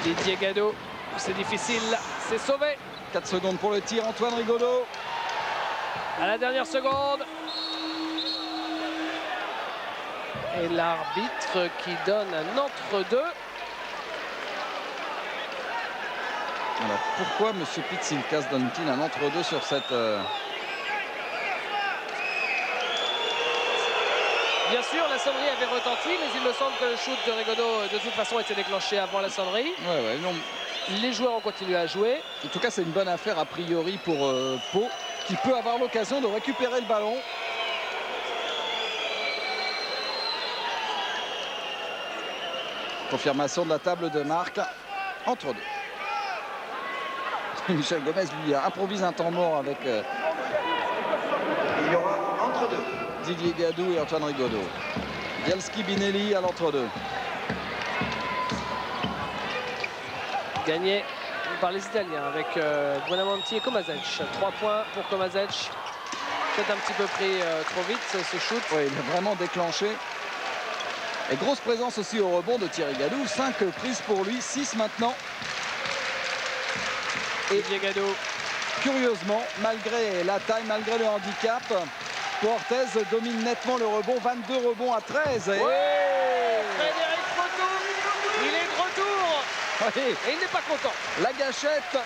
Didier Gadou, c'est difficile, c'est sauvé. 4 secondes pour le tir, Antoine Rigaudot. À la dernière seconde. Et l'arbitre qui donne un entre-deux. Alors pourquoi M. Pitsilkas donne-t-il un entre-deux sur cette... Bien sûr, la sonnerie avait retenti, mais il me semble que le shoot de Rigaudot de toute façon était déclenché avant la sonnerie. Ouais, non. Les joueurs ont continué à jouer. En tout cas, c'est une bonne affaire a priori pour Pau, qui peut avoir l'occasion de récupérer le ballon. Confirmation de la table de marque entre deux. Michel Gomez lui improvise un temps mort avec Il y aura entre deux. Didier Gadou et Antoine Rigaudot. Bielski Binelli à l'entre-deux. Gagné par les Italiens avec Buonamonti et Komazic. 3 points pour Komazic. Peut-être un petit peu pris trop vite ce shoot. Oui, il a vraiment déclenché. Et grosse présence aussi au rebond de Thierry Gadou. 5 prises pour lui, 6 maintenant. Et Didier Gadou. Curieusement, malgré la taille, malgré le handicap, Portez domine nettement le rebond. 22 rebonds à 13. Et... Frédéric Fotou, il est de retour. Oui. Et il n'est pas content. La gâchette.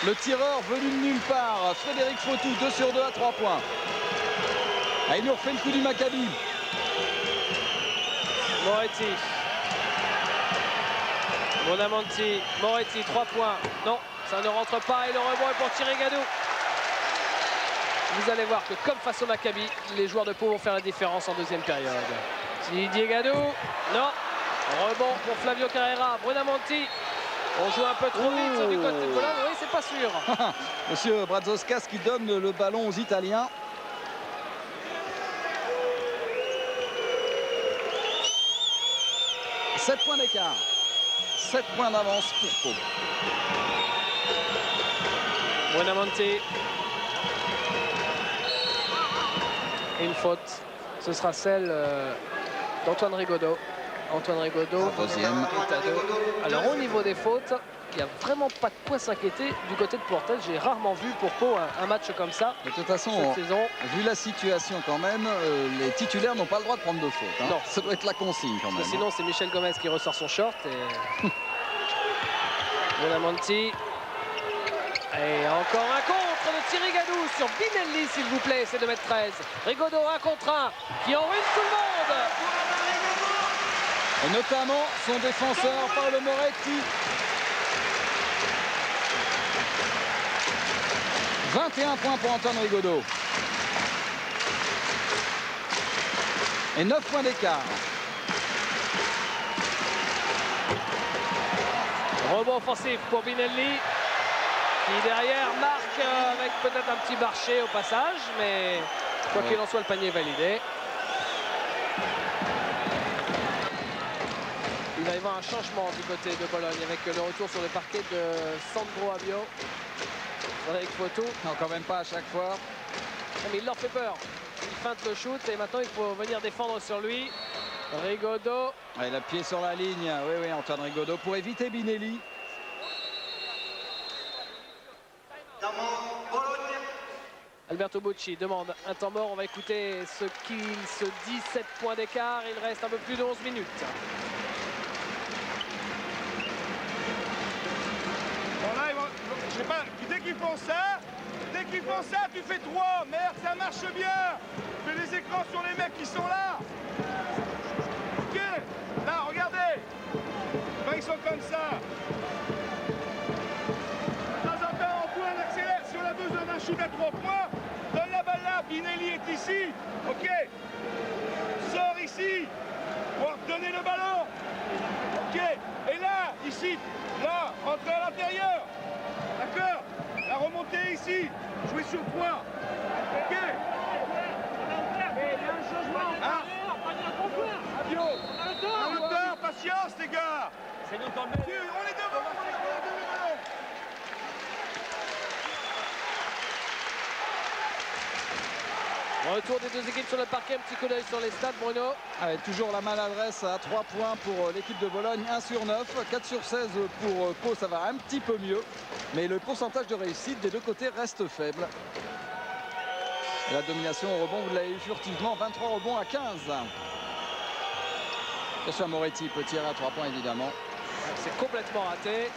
Le tireur venu de nulle part. Frédéric Fotou, 2 sur 2 à 3 points. Ah, il nous refait le coup du Maccabi. Moretti. Buonamonti, Moretti, 3 points. Non, ça ne rentre pas et le rebond est pour Thierry Gadou. Vous allez voir que comme face au Maccabi, les joueurs de Pau vont faire la différence en deuxième période. Didier Gadou, non. Rebond pour Flavio Carrera, Buonamonti. On joue un peu trop vite du côté de Bologne, oui, c'est pas sûr. Monsieur Brazzauskas qui donne le ballon aux Italiens. « 7 points d'écart. 7 points d'avance pour Pau. Buonamonti. Et une faute. Ce sera celle d'Antoine Rigaudot. Antoine Rigaudot. Deuxième. Alors au niveau des fautes, il n'y a vraiment pas de quoi s'inquiéter du côté de Portel. J'ai rarement vu pour Pau un match comme ça. De toute façon, cette saison. Vu la situation quand même, les titulaires n'ont pas le droit de prendre de faute. Hein. Non. Ça doit être la consigne quand même. Sinon c'est Michel Gomez qui ressort son short. Et... Buonamonti. Et encore un contre de Thierry Gadou sur Binelli, s'il vous plaît, c'est 2m13. Rigaudot 1 contre 1 qui enruine tout le monde. Et notamment son défenseur Paolo Moretti. 21 points pour Antoine Rigaudot. Et 9 points d'écart. Rebond offensif pour Binelli. Qui derrière marque avec peut-être un petit marché au passage. Mais quoi qu'il en soit, le panier est validé. Il va y avoir un changement du côté de Bologne avec le retour sur le parquet de Sandro Avio. Avec Fotou. Non, quand même pas à chaque fois. Mais il leur fait peur. Il feinte le shoot et maintenant il faut venir défendre sur lui. Rigaudot. Ouais, il a pied sur la ligne. Oui, Antoine Rigaudot pour éviter Binelli. Alberto Bucci demande un temps mort. On va écouter ce qu'il se dit. 7 points d'écart. Il reste un peu plus de 11 minutes. Bon là, je sais pas, dès qu'ils font ça, tu fais 3. Merde, ça marche bien. Fais les écrans sur les mecs qui sont là. Ok, là, regardez. Quand ils sont comme ça. De temps en temps, Antoine accélère. Si on a besoin d'un shoot à 3 points, donne la balle là. Binelli est ici. Ok. Sors ici pour donner le ballon. Ok. Et là, ici, là, entrez à l'intérieur. D'accord. La remontée ici. Jouez sur 3. Ok. Ah. Avio. On a le temps, patience les gars. On est devant, on est devant le ballon. Retour des deux équipes sur le parquet. Un petit coup d'œil sur les stats, Bruno. Toujours la maladresse à 3 points pour l'équipe de Bologne. 1 sur 9, 4 sur 16 pour Pau, ça va un petit peu mieux. Mais le pourcentage de réussite des deux côtés reste faible. Et la domination au rebond, vous l'avez eu furtivement, 23 rebonds à 15. Bien sûr, Moretti peut tirer à 3 points évidemment. C'est complètement raté.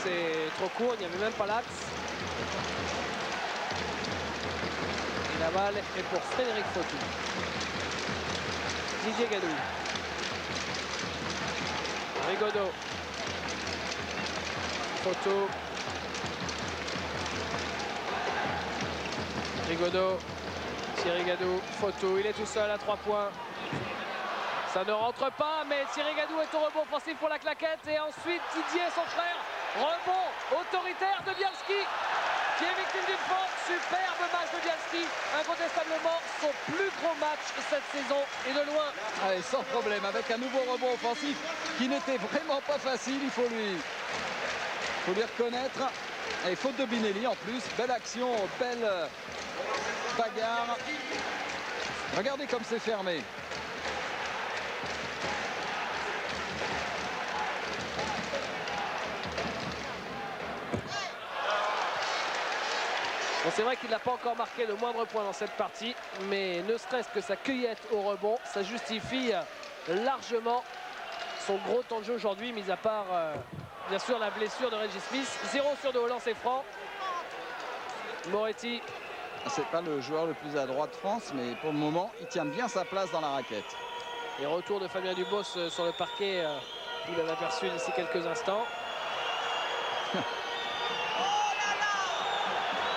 c'est trop court, il n'y avait même pas l'axe. Et la balle est pour Frédéric Fautou. Didier Gadou. Rigaudot. Fautou. Rigaudot. Thierry Gadou. Fautou. Il est tout seul à 3 points. Ça ne rentre pas, mais Thierry Gadou est au rebond offensif pour la claquette. Et ensuite Didier, son frère. Rebond autoritaire de Bialski, qui est victime d'une faute. Superbe match de Bialski. Incontestablement son plus gros match cette saison et de loin. Allez, sans problème, avec un nouveau rebond offensif qui n'était vraiment pas facile, il faut lui reconnaître. Et faute de Binelli en plus, belle action, belle bagarre. Regardez comme c'est fermé. Bon, c'est vrai qu'il n'a pas encore marqué le moindre point dans cette partie, mais ne serait-ce que sa cueillette au rebond, ça justifie largement son gros temps de jeu aujourd'hui, mis à part bien sûr la blessure de Reggie Smith. 0 sur 2 au lancer franc. Moretti. C'est pas le joueur le plus adroit de France, mais pour le moment, il tient bien sa place dans la raquette. Et retour de Fabien Dubos sur le parquet, vous l'avez aperçu d'ici quelques instants.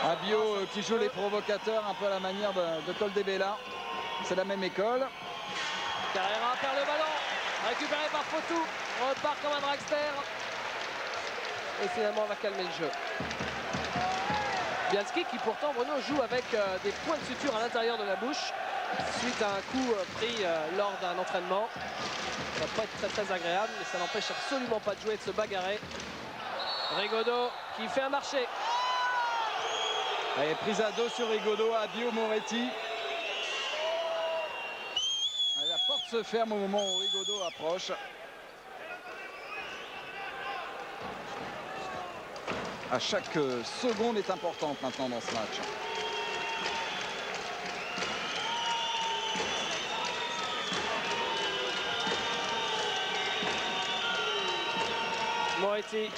Abio qui joue les provocateurs un peu à la manière de Coldebella. C'est la même école. Carrera perd le ballon, récupéré par Fautou, repart comme un dragster. Et finalement on va calmer le jeu. Bialski qui pourtant, Bruno, joue avec des points de suture à l'intérieur de la bouche suite à un coup pris lors d'un entraînement. Ça va pas être très agréable, mais ça n'empêche absolument pas de jouer et de se bagarrer. Rigaudot qui fait un marché. Allez, prise à dos sur Rigaudot, Abio, Moretti. Allez, la porte se ferme au moment où Rigaudot approche. À chaque seconde est importante maintenant dans ce match. Moretti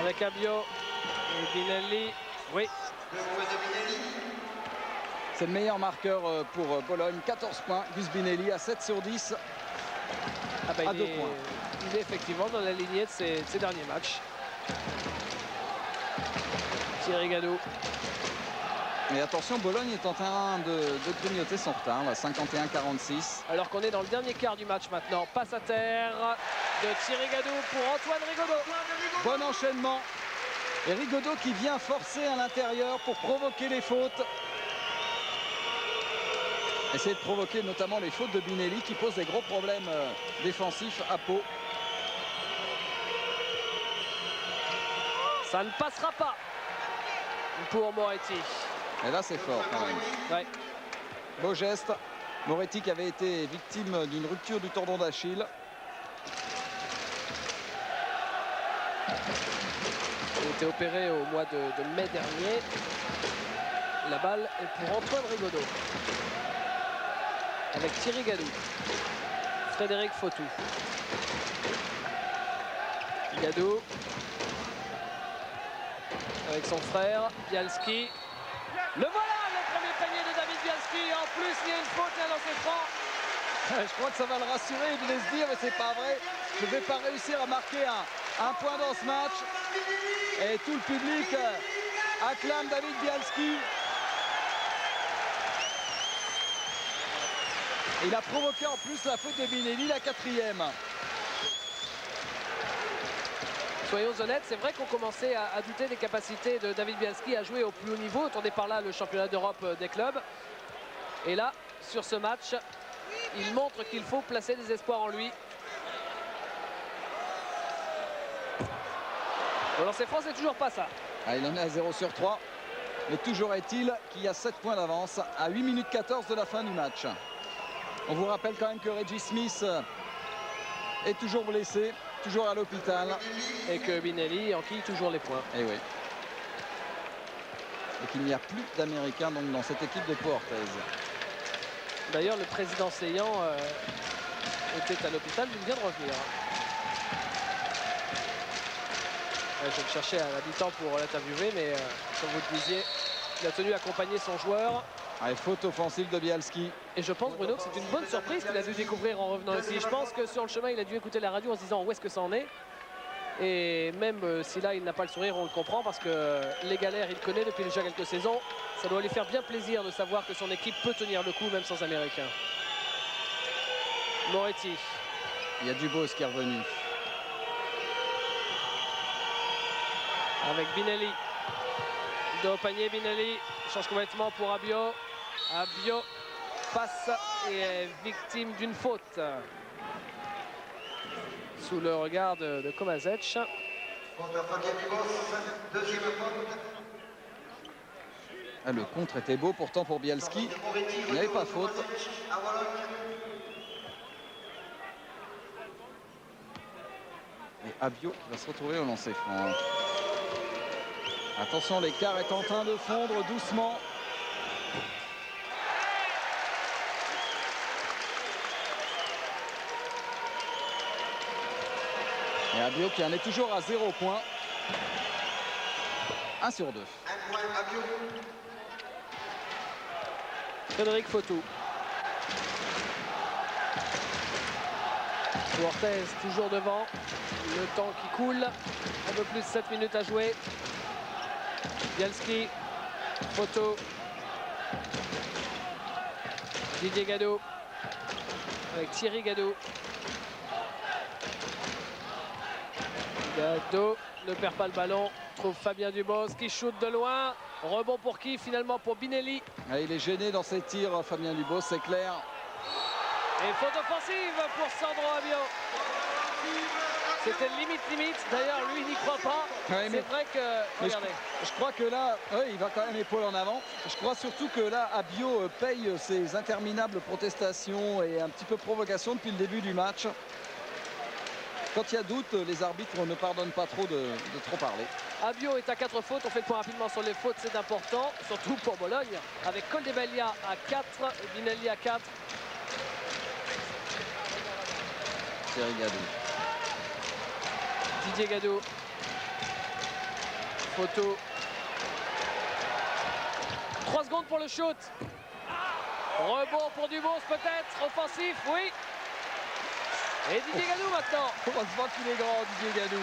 avec Abio et Binelli. Oui. C'est le meilleur marqueur pour Bologne. 14 points. Gus Binelli à 7 sur 10. Ah bah, à 2 points. Il est effectivement dans la lignée de ses derniers matchs. Thierry Gadou. Mais attention, Bologne est en train de grignoter son retard. 51-46. Alors qu'on est dans le dernier quart du match maintenant. Passe à terre de Thierry Gadou pour Antoine Rigaudot. Bon enchaînement. Et Rigaudot qui vient forcer à l'intérieur pour provoquer les fautes. Essayer de provoquer notamment les fautes de Binelli qui pose des gros problèmes défensifs à Pau. Ça ne passera pas pour Moretti. Et là c'est fort quand même. Ouais. Beau geste. Moretti qui avait été victime d'une rupture du tendon d'Achille. Il a été opéré au mois de mai dernier. La balle est pour Antoine Rigaudot. Avec Thierry Gadou. Frédéric Fautou. Gadou. Avec son frère, Bialski. Le voilà, le premier panier de David Bialski. En plus, il y a une faute et un lancer franc. Je crois que ça va le rassurer. Il devait se dire, mais c'est pas vrai. Je ne vais pas réussir à marquer un point dans ce match. Et tout le public acclame David Bialski. Il a provoqué en plus la faute de Binelli, la 4e. Soyons honnêtes, c'est vrai qu'on commençait à douter des capacités de David Bialski à jouer au plus haut niveau. Attendez par là le championnat d'Europe des clubs. Et là, sur ce match, il montre qu'il faut placer des espoirs en lui. Au lancer franc, c'est toujours pas ça. Ah, il en est à 0 sur 3. Mais toujours est-il qu'il y a 7 points d'avance à 8 minutes 14 de la fin du match. On vous rappelle quand même que Reggie Smith est toujours blessé, toujours à l'hôpital. Et que Binelli enquille toujours les points. Et oui. Et qu'il n'y a plus d'Américains donc dans cette équipe de Pau Orthez. D'ailleurs, le président Seillant était à l'hôpital, il vient de revenir. Je le cherchais à la mi-temps pour l'interviewer, mais comme vous le disiez, il a tenu à accompagner son joueur. Allez, faute offensive de Bialski. Et je pense, Bruno, que c'est une bonne surprise qu'il a dû découvrir en revenant ici. Je pense que sur le chemin, il a dû écouter la radio en se disant où est-ce que ça en est. Et même si là, il n'a pas le sourire, on le comprend parce que les galères, il connaît depuis déjà quelques saisons. Ça doit lui faire bien plaisir de savoir que son équipe peut tenir le coup, même sans Américain. Moretti. Il y a Dubos qui est revenu. Avec Binelli. Dos au panier, Binelli change complètement pour Abio. Abio passe et est victime d'une faute. Sous le regard de Komazic. Faute de Fabien Dubos, deuxième faute. Ah, le contre était beau pourtant pour Bialski. Il n'y avait pas faute. À Bologne. Et Abio qui va se retrouver au lancer franc. Attention, l'écart est en train de fondre doucement. Et Abio qui en est toujours à 0 points. 1 sur 2. Un point à Bio. Frédéric Fautou. Orthez toujours devant. Le temps qui coule. Un peu plus de 7 minutes à jouer. Bialski. Fautou. Didier Gadot. Avec Thierry Gadot. Gadot ne perd pas le ballon. Trouve Fabien Dubos qui shoot de loin. Rebond pour qui? Finalement pour Binelli. Ah, il est gêné dans ses tirs, Fabien Dubos, c'est clair. Et faute offensive pour Sandro Abio. C'était limite. D'ailleurs, lui, il n'y croit pas. Ouais, mais- C'est vrai que... Regardez. Je crois que là, il va quand même épaule en avant. Je crois surtout que là, Abio paye ses interminables protestations et un petit peu provocation depuis le début du match. Quand il y a doute, les arbitres ne pardonnent pas trop de trop parler. Abio est à 4 fautes. On fait le point rapidement sur les fautes, c'est important. Surtout pour Bologne. Avec Coldebelia à 4, Binelli à 4. Thierry Gadou. Didier Gadot. Photo. 3 secondes pour le shoot. Rebond pour Dubos peut-être. Offensif, oui. Et Didier Gadou maintenant. Heureusement qu'il est grand, Didier Gadou.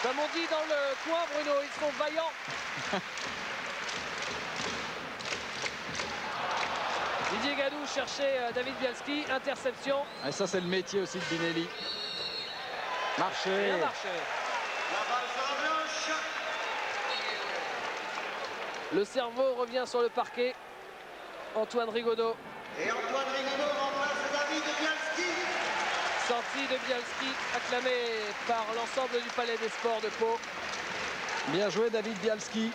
Comme on dit dans le coin, Bruno, ils sont vaillants. Didier Gadou cherchait David Bialski. Interception. Et ça, c'est le métier aussi de Binelli. Marché. Bien marché. La balle sur la blanche. Le cerveau revient sur le parquet. Antoine Rigaudot. Et Antoine Rigaudot remplace David Bialski. Sortie de Bialski, acclamé par l'ensemble du Palais des Sports de Pau. Bien joué, David Bialski.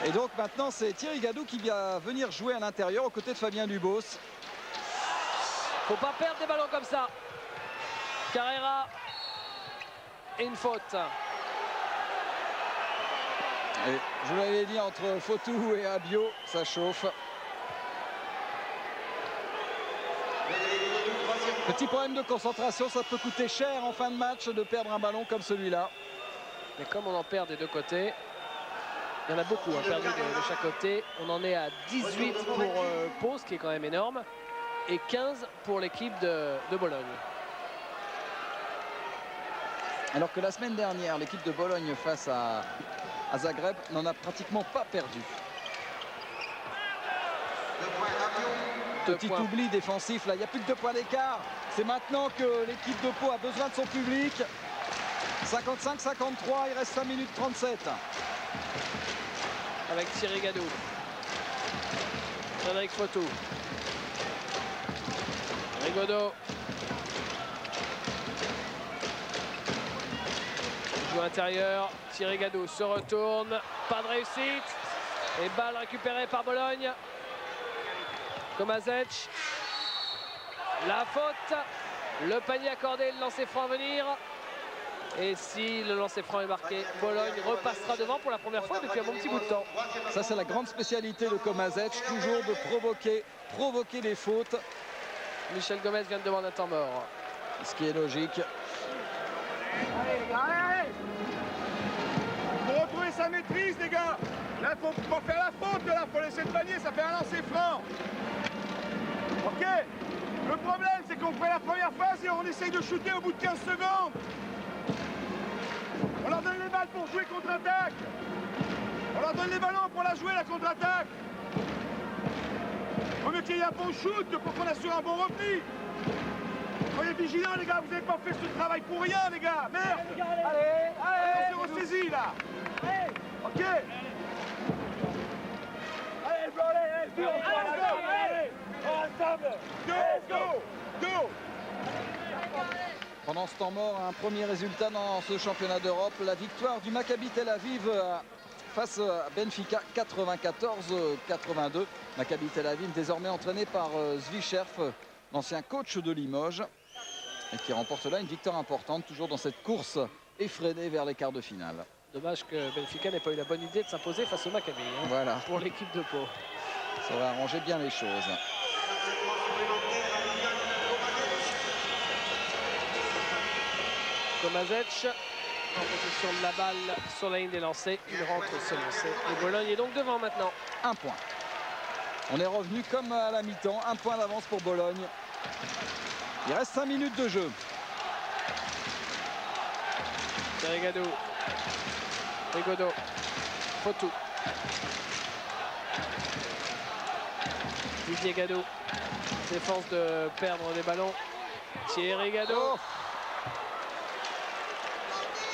Et donc maintenant, c'est Thierry Gadou qui va venir jouer à l'intérieur aux côtés de Fabien Dubos. Faut pas perdre des ballons comme ça. Carrera et une faute. Et je vous l'avais dit, entre Fautou et Abio, ça chauffe. Petit problème de concentration, ça peut coûter cher en fin de match de perdre un ballon comme celui-là. Mais comme on en perd des deux côtés, il y en a beaucoup perdu de chaque côté. On en est à 18 pour Pau, ce qui est quand même énorme. Et 15 pour l'équipe de Bologne. Alors que la semaine dernière, l'équipe de Bologne face à Zagreb n'en a pratiquement pas perdu. 2 points à Bio. Petit oubli défensif, là, il n'y a plus que 2 points d'écart. C'est maintenant que l'équipe de Pau a besoin de son public. 55-53, il reste 5 minutes 37. Avec Thierry Gadou. Frédéric Fautou. Rigaudot. Joue intérieur. Thierry Gadou se retourne. Pas de réussite. Et balle récupérée par Bologne. Komazic. La faute. Le panier accordé, le lancer franc à venir. Et si le lancer franc est marqué, Bologne repassera devant pour la première fois depuis un bon petit bout de temps. Ça, c'est la grande spécialité de Komazic, toujours de provoquer les fautes. Michel Gomez vient de demander un temps mort. Ce qui est logique. Allez. Pour retrouver sa maîtrise, les gars. Là, il faut pas faire la faute, là. Faut laisser le panier, ça fait un lancer franc. Ok. Le problème, c'est qu'on fait la première phase et on essaye de shooter au bout de 15 secondes. On leur donne les balles pour jouer contre-attaque. On leur donne les ballons pour la jouer, la contre-attaque. Vaut mieux qu'il y ait un bon shoot pour qu'on assure un bon repli. Soyez vigilants, les gars, vous n'avez pas fait ce travail pour rien, les gars. Merde. Allez, on s'est ressaisi, là. Ok. Allez, blanc, allez, ensemble. Go. Pendant ce temps mort, un premier résultat dans ce championnat d'Europe. La victoire du Maccabi Tel Aviv face à Benfica 94-82. Maccabi Tel Aviv désormais entraîné par Zvi Scherf, l'ancien coach de Limoges, et qui remporte là une victoire importante, toujours dans cette course effrénée vers les quarts de finale. Dommage que Benfica n'ait pas eu la bonne idée de s'imposer face au Maccabi. Voilà. Pour l'équipe de Pau. Ça aurait arrangé bien les choses. Kovacic en possession de la balle sur la ligne des lancers. Il rentre se lancer. Et Bologne est donc devant maintenant. Un point. On est revenu comme à la mi-temps. Un point d'avance pour Bologne. Il reste 5 minutes de jeu. Rigodo. Fotou. Didier Gado. Défense de perdre des ballons. Thierry Gado. Oh,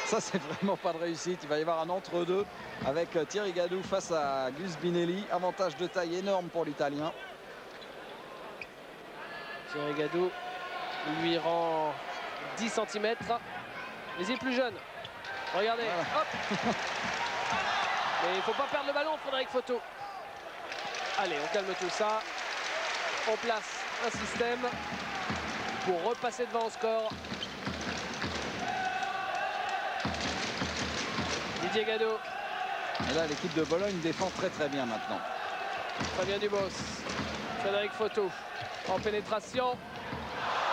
ça, c'est vraiment pas de réussite. Il va y avoir un entre-deux avec Thierry Gadou face à Gus Binelli. Avantage de taille énorme pour l'Italien. Thierry Gadou lui rend 10 cm. Mais il est plus jeune. Regardez. Voilà. Hop. Mais il ne faut pas perdre le ballon, Frédéric Foto. Allez, on calme tout ça. On place un système pour repasser devant au score. Didier Gado. Et là, l'équipe de Bologne défend très bien maintenant. Fabien Dubos. Frédéric Foto. En pénétration.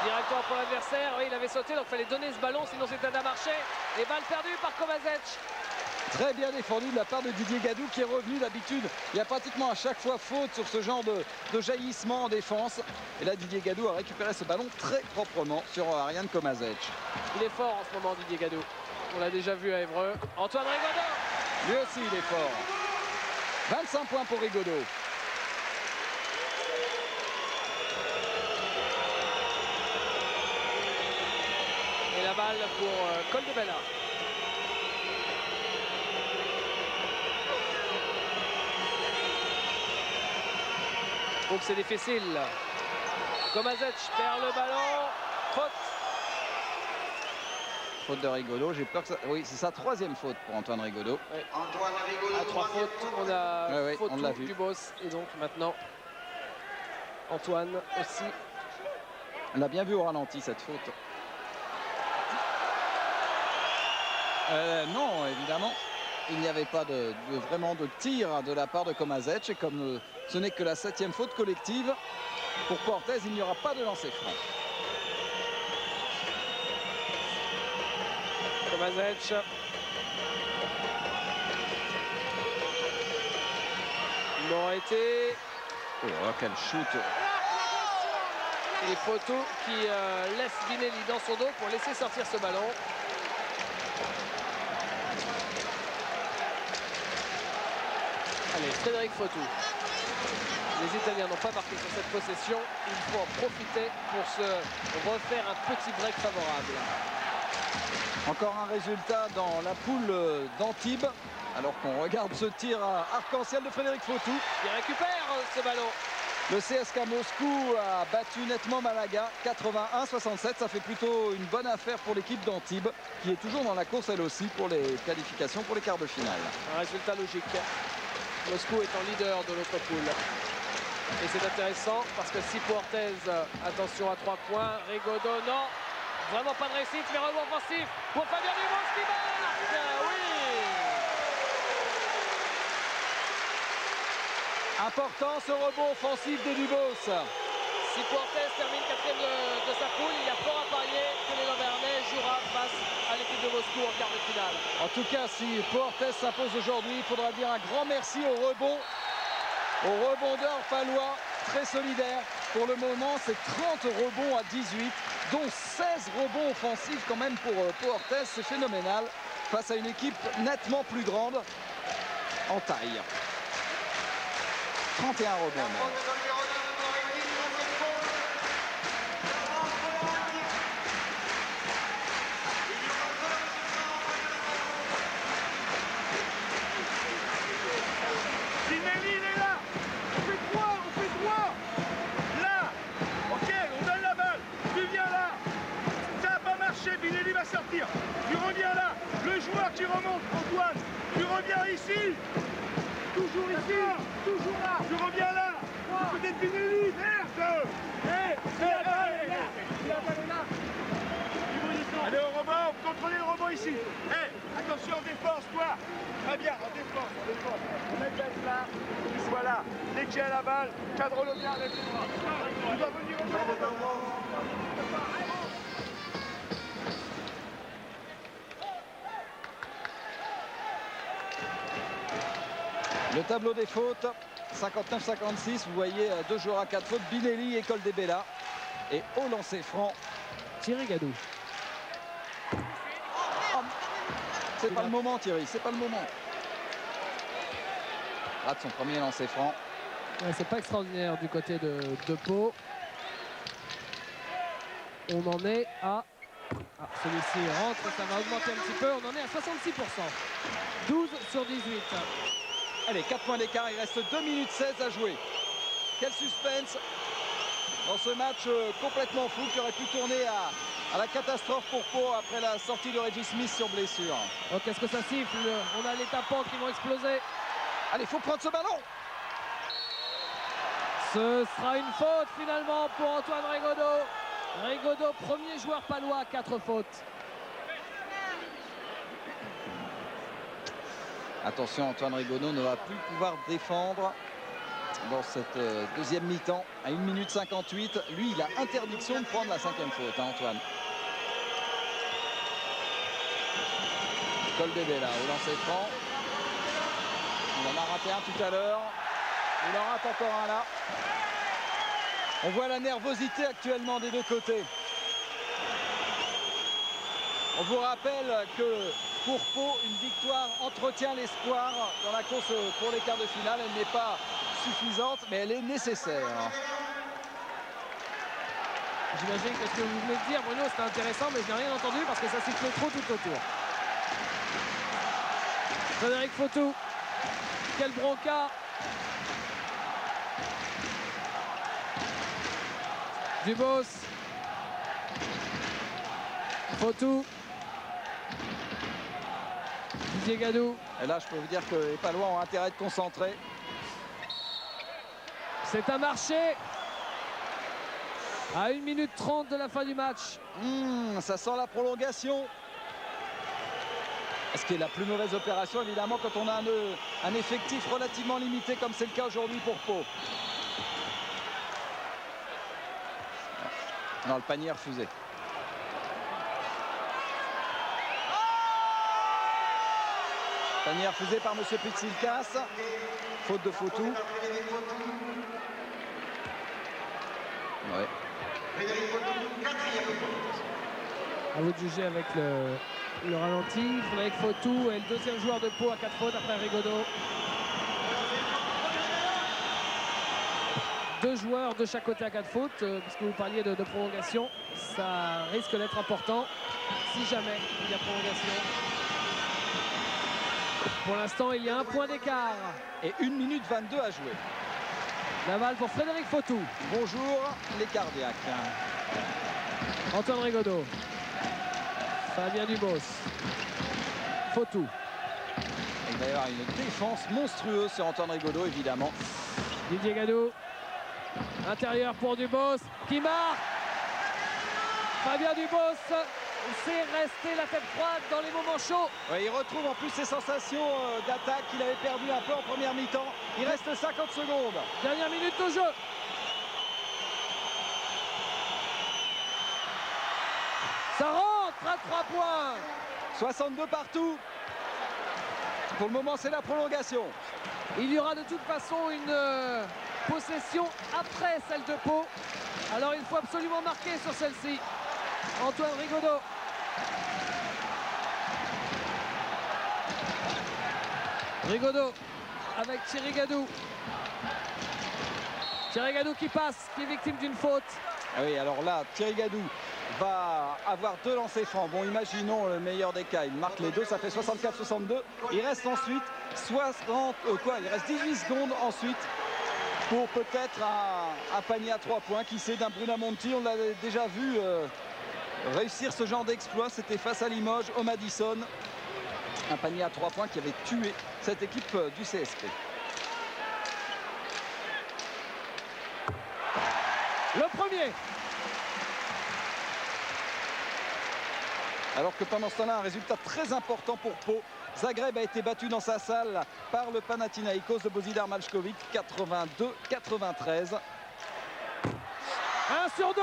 Directement pour l'adversaire. Oui, il avait sauté, donc il fallait donner ce ballon, sinon c'était à marcher. Et balle perdue par Kovacic. Très bien défendu de la part de Didier Gadou qui est revenu. D'habitude, il y a pratiquement à chaque fois faute sur ce genre de jaillissement en défense. Et là, Didier Gadou a récupéré ce ballon très proprement sur Ariane Kovacic. Il est fort en ce moment, Didier Gadou. On l'a déjà vu à Évreux. Antoine Rigaudot. Lui aussi, il est fort. 25 points pour Rigaudot. Et la balle pour Coldebella. Donc c'est difficile. Kovacic perd le ballon. Faute. Faute de Rigaudot. J'ai peur que ça... Oui, c'est sa troisième faute pour Antoine Rigaudot. Ouais. Antoine Rigaudot. À 3 fautes, on a Ouais, faute on l'a vu. Dubos. Et donc maintenant, Antoine aussi. On l'a bien vu au ralenti, cette faute. Non, évidemment, il n'y avait pas vraiment de tir de la part de Kovacic. Et comme ce n'est que la 7e faute collective, pour Portez, il n'y aura pas de lancer franc. Kovacic. Ils n'ont été. Oh, quel shoot! Et Foto qui laisse Binelli dans son dos pour laisser sortir ce ballon. Allez, Frédéric Foto. Les Italiens n'ont pas marqué sur cette possession. Il faut en profiter pour se refaire un petit break favorable. Encore un résultat dans la poule d'Antibes. Alors qu'on regarde ce tir à arc-en-ciel de Frédéric Fotou. Il récupère ce ballon. Le CSKA Moscou a battu nettement Malaga 81-67. Ça fait plutôt une bonne affaire pour l'équipe d'Antibes qui est toujours dans la course elle aussi pour les qualifications pour les quarts de finale. Un résultat logique. Moscou est en leader de l'autre poule. Et c'est intéressant parce que si Portez, attention à 3 points, Rigaudot, non, vraiment pas de réussite, mais rebond offensif pour Fabien Dubos qui marque. Oui. Important ce rebond offensif de Dubos. Si Portez termine 4e de sa poule, il y a fort à parier que les Lambernais jouera face à l'équipe de de Moscou en quart de finale. En tout cas, si Pau Orthez s'impose aujourd'hui, il faudra dire un grand merci au rebond, aux rebondeurs palois, très solidaires. Pour le moment, c'est 30 rebonds à 18, dont 16 rebonds offensifs quand même pour Pau Orthez. C'est phénoménal face à une équipe nettement plus grande en taille. 31 rebonds même. Pinelli, il est là. On fait droit. Là. Ok, on donne la balle. Tu viens là. Ça n'a pas marché. Pinelli va sortir. Tu reviens là. Le joueur qui remonte, Antoine. Tu reviens ici. Toujours ici. Toujours là. Tu reviens là. Du côté de Pinelli. Merde. Allez au rebond, contrôlez le rebond ici. Attention en défense, toi. Très bien, en défense. On met là, tu sois là. Dès que j'ai la balle, cadre-le bien, lève les bras. Tu dois venir au rebond. Le tableau des fautes, 59-56. Vous voyez deux joueurs à 4 fautes, Binelli et Coldebella. Et au lancer franc, Thierry Gadou. c'est pas le moment Thierry, c'est pas le moment. Rate son premier lancer franc. Ouais, c'est pas extraordinaire du côté de Pau. On en est à... Ah, celui-ci rentre, ça va augmenter un petit peu. On en est à 66%. 12 sur 18. Allez, 4 points d'écart, il reste 2 minutes 16 à jouer. Quel suspense dans ce match complètement fou qui aurait pu tourner à la catastrophe pour Pau après la sortie de Reggie Smith sur blessure. Oh, qu'est-ce que ça siffle? On a les tapants qui vont exploser. Allez, il faut prendre ce ballon. Ce sera une faute finalement pour Antoine Rigaudot. Rigaudot, premier joueur palois à 4 fautes. Attention, Antoine Rigaudot ne va plus pouvoir défendre dans cette deuxième mi-temps à 1 minute 58. Lui, il a interdiction de prendre la 5e faute, hein, Antoine. Coldebella au lancer franc. Il en a raté un tout à l'heure. Il en rate encore un là. On voit la nervosité actuellement des deux côtés. On vous rappelle que pour Pau, une victoire entretient l'espoir dans la course pour les quarts de finale. Elle n'est pas suffisante, mais elle est nécessaire. J'imagine que ce que vous venez de dire, Bruno, c'était intéressant, mais je n'ai rien entendu parce que ça siffle trop tout autour. Frédéric Fautou. Quel bronca. Dubos. Fautou. Didier Gadou. Et là, je peux vous dire que les Palois ont intérêt de concentrer. C'est un marché. À 1 minute 30 de la fin du match. Ça sent la prolongation. Ce qui est la plus mauvaise opération, évidemment, quand on a un effectif relativement limité, comme c'est le cas aujourd'hui pour Pau. Non, le panier refusé. Panier refusé par M. Pitsilkas. Faute de Fautou. Ouais. À vous de juger avec le ralenti. Frédéric Fautou est le deuxième joueur de Pau à 4 fautes après Rigaudot. 2 joueurs de chaque côté à 4 fautes, puisque vous parliez de prolongation. Ça risque d'être important si jamais il y a prolongation. Pour l'instant, il y a 1 point d'écart. Et 1 minute 22 à jouer. La balle pour Frédéric Fautou. Bonjour les cardiaques. Antoine Rigaudot. Fabien Dubos. Fautou. Il va y avoir une défense monstrueuse sur Antoine Rigaudot, évidemment. Didier Gadou. Intérieur pour Dubos qui marque. Fabien Dubos, c'est resté la tête froide dans les moments chauds. Ouais, il retrouve en plus ses sensations d'attaque qu'il avait perdu un peu en première mi-temps. Il reste 50 secondes. Dernière minute de jeu. Ça rentre à 3 points. 62 partout. Pour le moment, c'est la prolongation. Il y aura de toute façon une possession après celle de Pau. Alors il faut absolument marquer sur celle-ci. Antoine Rigaudot. Rigaudot avec Thierry Gadou. Thierry Gadou qui passe, qui est victime d'une faute. Ah oui, alors là, Thierry Gadou va avoir 2 lancers francs. Bon, imaginons le meilleur des cas. Il marque les deux, ça fait 64-62. Il reste ensuite 18 secondes ensuite pour peut-être un panier à 3 points. Qui sait, d'un Brunamonti, on l'a déjà vu réussir ce genre d'exploit. C'était face à Limoges, au Madison. Un panier à 3 points qui avait tué cette équipe du CSP. Le premier. Alors que pendant ce temps-là, un résultat très important pour Pau. Zagreb a été battu dans sa salle par le Panathinaikos de Bozidar Maljkovic, 82-93. 1 sur 2.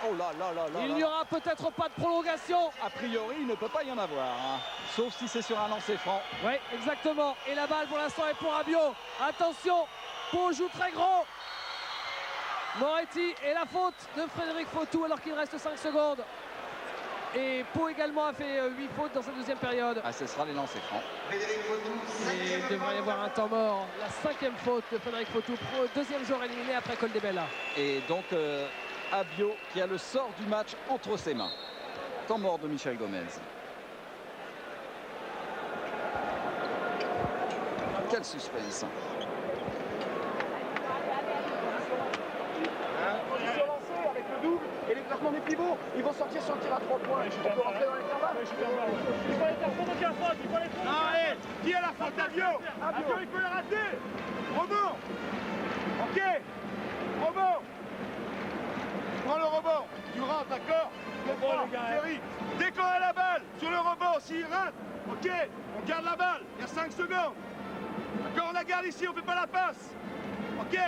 Oh là là là là. Il n'y aura peut-être pas de prolongation. A priori, il ne peut pas y en avoir, hein. Sauf si c'est sur un lancer franc. Oui, exactement. Et la balle pour l'instant est pour Rabiot. Attention, Pau joue très gros. Moretti et la faute de Frédéric Fautou alors qu'il reste 5 secondes. Et Pau également a fait 8 fautes dans sa deuxième période. Ah, ce sera les lancers francs. Et il devrait y avoir un temps mort. La 5e faute de Frédéric Fautou, deuxième joueur éliminé après Coldebella. Et donc Abio qui a le sort du match entre ses mains. Temps mort de Michel Gomez. Quel suspense. Position lancée avec le double et les placements des pivots. Ils vont sortir sur le tir à 3 points. On peut rentrer dans l'intervalle. Il faut aller faire faute, aucun faute, il faut aller faire. Non, allez, qui a la faute? Abio. Abio, il peut la rater. Rebond. Ok. Rebond. Prends le rebond. Tu rentres, d'accord? Thierry, dès qu'on a la balle sur le rebond, s'il rate, ok, on garde la balle. Il y a 5 secondes. D'accord, on la garde ici, on fait pas la passe. Ok.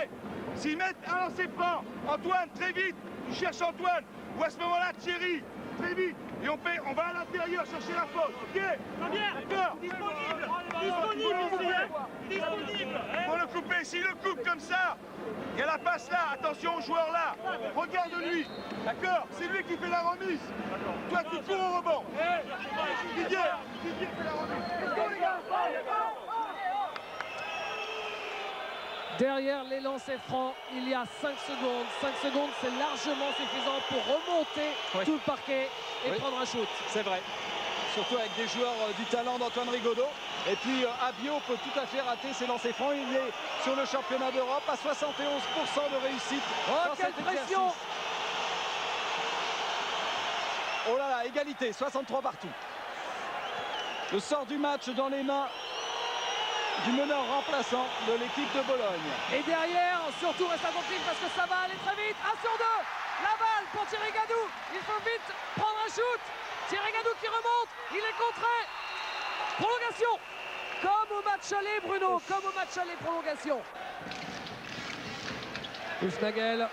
S'ils mettent un lancer franc, Antoine, très vite, tu cherches Antoine. Ou à ce moment-là, Thierry, très vite. Et on va à l'intérieur chercher la faute, ok? D'accord. Disponible, disponible ici, hein. Disponible. Faut le couper, s'il le coupe comme ça, il y a la passe là, attention au joueur là. Regarde-lui, d'accord? C'est lui qui fait la remise. Toi, tu cours au rebond. Didier fait la remise. Let's go, les gars. Derrière les lancers francs, il y a 5 secondes. 5 secondes, c'est largement suffisant pour remonter tout le parquet et prendre un shoot. C'est vrai. Surtout avec des joueurs du talent d'Antoine Rigaudot. Et puis Abio peut tout à fait rater ses lancers francs. Il est sur le championnat d'Europe à 71% de réussite. Oh, dans quelle cet pression! exercice. Oh là là, égalité, 63 partout. Le sort du match dans les mains du meneur remplaçant de l'équipe de Bologne. Et derrière, surtout reste attentif parce que ça va aller très vite. 1 sur 2. La balle pour Thierry Gadou. Il faut vite prendre un shoot. Thierry Gadou qui remonte. Il est contré. Prolongation. Comme au match aller, Bruno. Comme au match aller, prolongation. Hufnagel.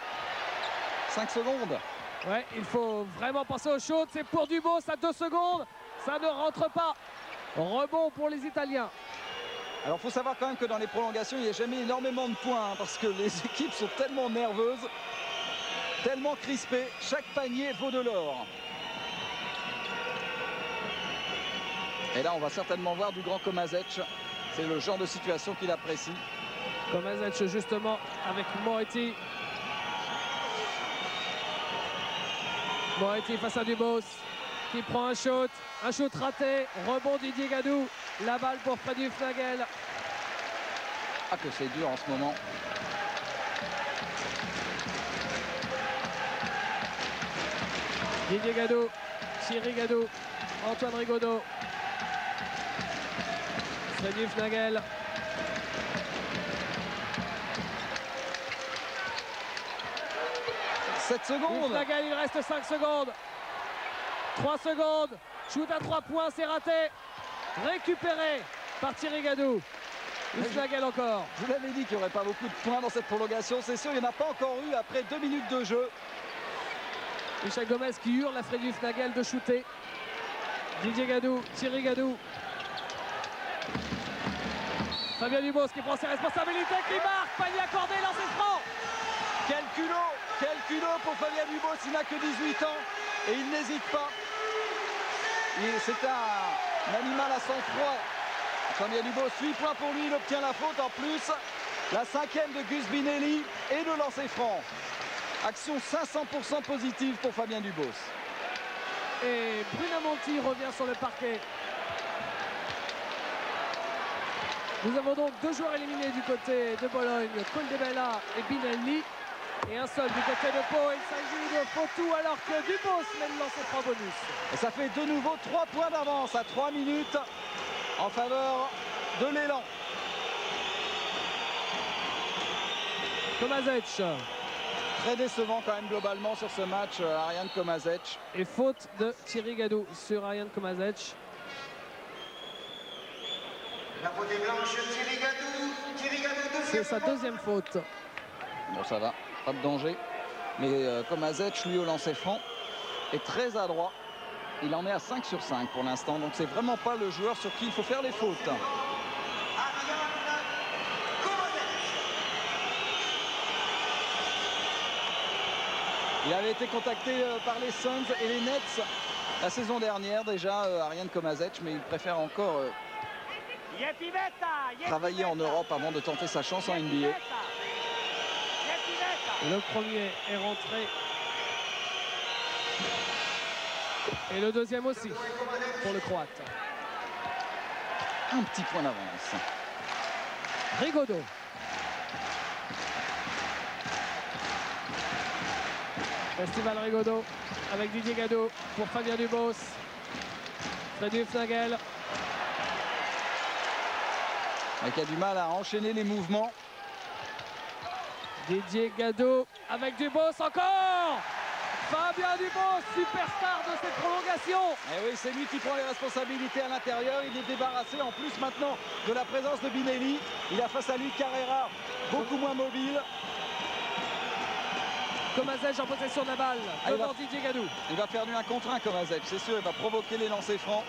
5 secondes. Ouais, il faut vraiment penser au shoot. C'est pour Dubos à 2 secondes. Ça ne rentre pas. Rebond pour les Italiens. Alors il faut savoir quand même que dans les prolongations, il n'y a jamais énormément de points, hein, parce que les équipes sont tellement nerveuses, tellement crispées. Chaque panier vaut de l'or. Et là, on va certainement voir du grand Komazec. C'est le genre de situation qu'il apprécie. Komazec justement avec Moretti. Moretti face à Dubos qui prend un shoot raté, rebond Didier Gadou, la balle pour Freddy Hufnagel. Ah que c'est dur en ce moment. Didier Gadou, Thierry Gadou, Antoine Rigaudot, Freddy Hufnagel. Hufnagel, il reste 5 secondes. 3 secondes. Shoot à 3 points, c'est raté. Récupéré par Thierry Gadou. Hufnagel encore. Je vous l'avais dit qu'il n'y aurait pas beaucoup de points dans cette prolongation. C'est sûr, il n'y en a pas encore eu après 2 minutes de jeu. Michel Gomez qui hurle à Freddy Hufnagel de shooter. Didier Gadou, Thierry Gadou. Fabien Dubos qui prend ses responsabilités, qui marque, panier accordé, lancé franc. Quel culot pour Fabien Dubos, il n'a que 18 ans et il n'hésite pas. C'est un animal à sang-froid. Fabien Dubos, 8 points pour lui, il obtient la faute en plus. La 5e de Gus Binelli et le lancer franc. Action 500% positive pour Fabien Dubos. Et Brunamonti revient sur le parquet. Nous avons donc 2 joueurs éliminés du côté de Bologne, Coldebella et Binelli. Et un seul du côté de Pau, il s'agit de Fotou alors que Dubos mène le lancer franc bonus. Et ça fait de nouveau 3 points d'avance à 3 minutes en faveur de l'élan. Komazec. Très décevant quand même globalement sur ce match, Ariane Komazec. Et faute de Thierry Gadou sur Ariane Komazec. La faute est blanche, Thierry Gadou. Thierry Gadou, C'est sa 2e faute. Bon, ça va, pas de danger. Mais Komazec, lui, au lancer franc, est très adroit. Il en est à 5 sur 5 pour l'instant. Donc c'est vraiment pas le joueur sur qui il faut faire les fautes. Il avait été contacté par les Suns et les Nets la saison dernière déjà, Ariane Komazec, mais il préfère encore travailler en Europe avant de tenter sa chance en NBA. Le premier est rentré. Et le deuxième aussi pour le Croate. Un petit point d'avance. Rigaudot. Festival Rigaudot avec Didier Gadou pour Fabien Dubos. Freddy Hufnagel. Qui a du mal à enchaîner les mouvements. Didier Gadou avec Dubos encore. Fabien Dubos, superstar de cette prolongation. Et oui, c'est lui qui prend les responsabilités à l'intérieur. Il est débarrassé en plus maintenant de la présence de Binelli. Il a face à lui Carrera, beaucoup moins mobile. Komazec en possession de la balle devant Didier Gadou. Il va faire du 1 contre 1 Komazec, c'est sûr, il va provoquer les lancers francs.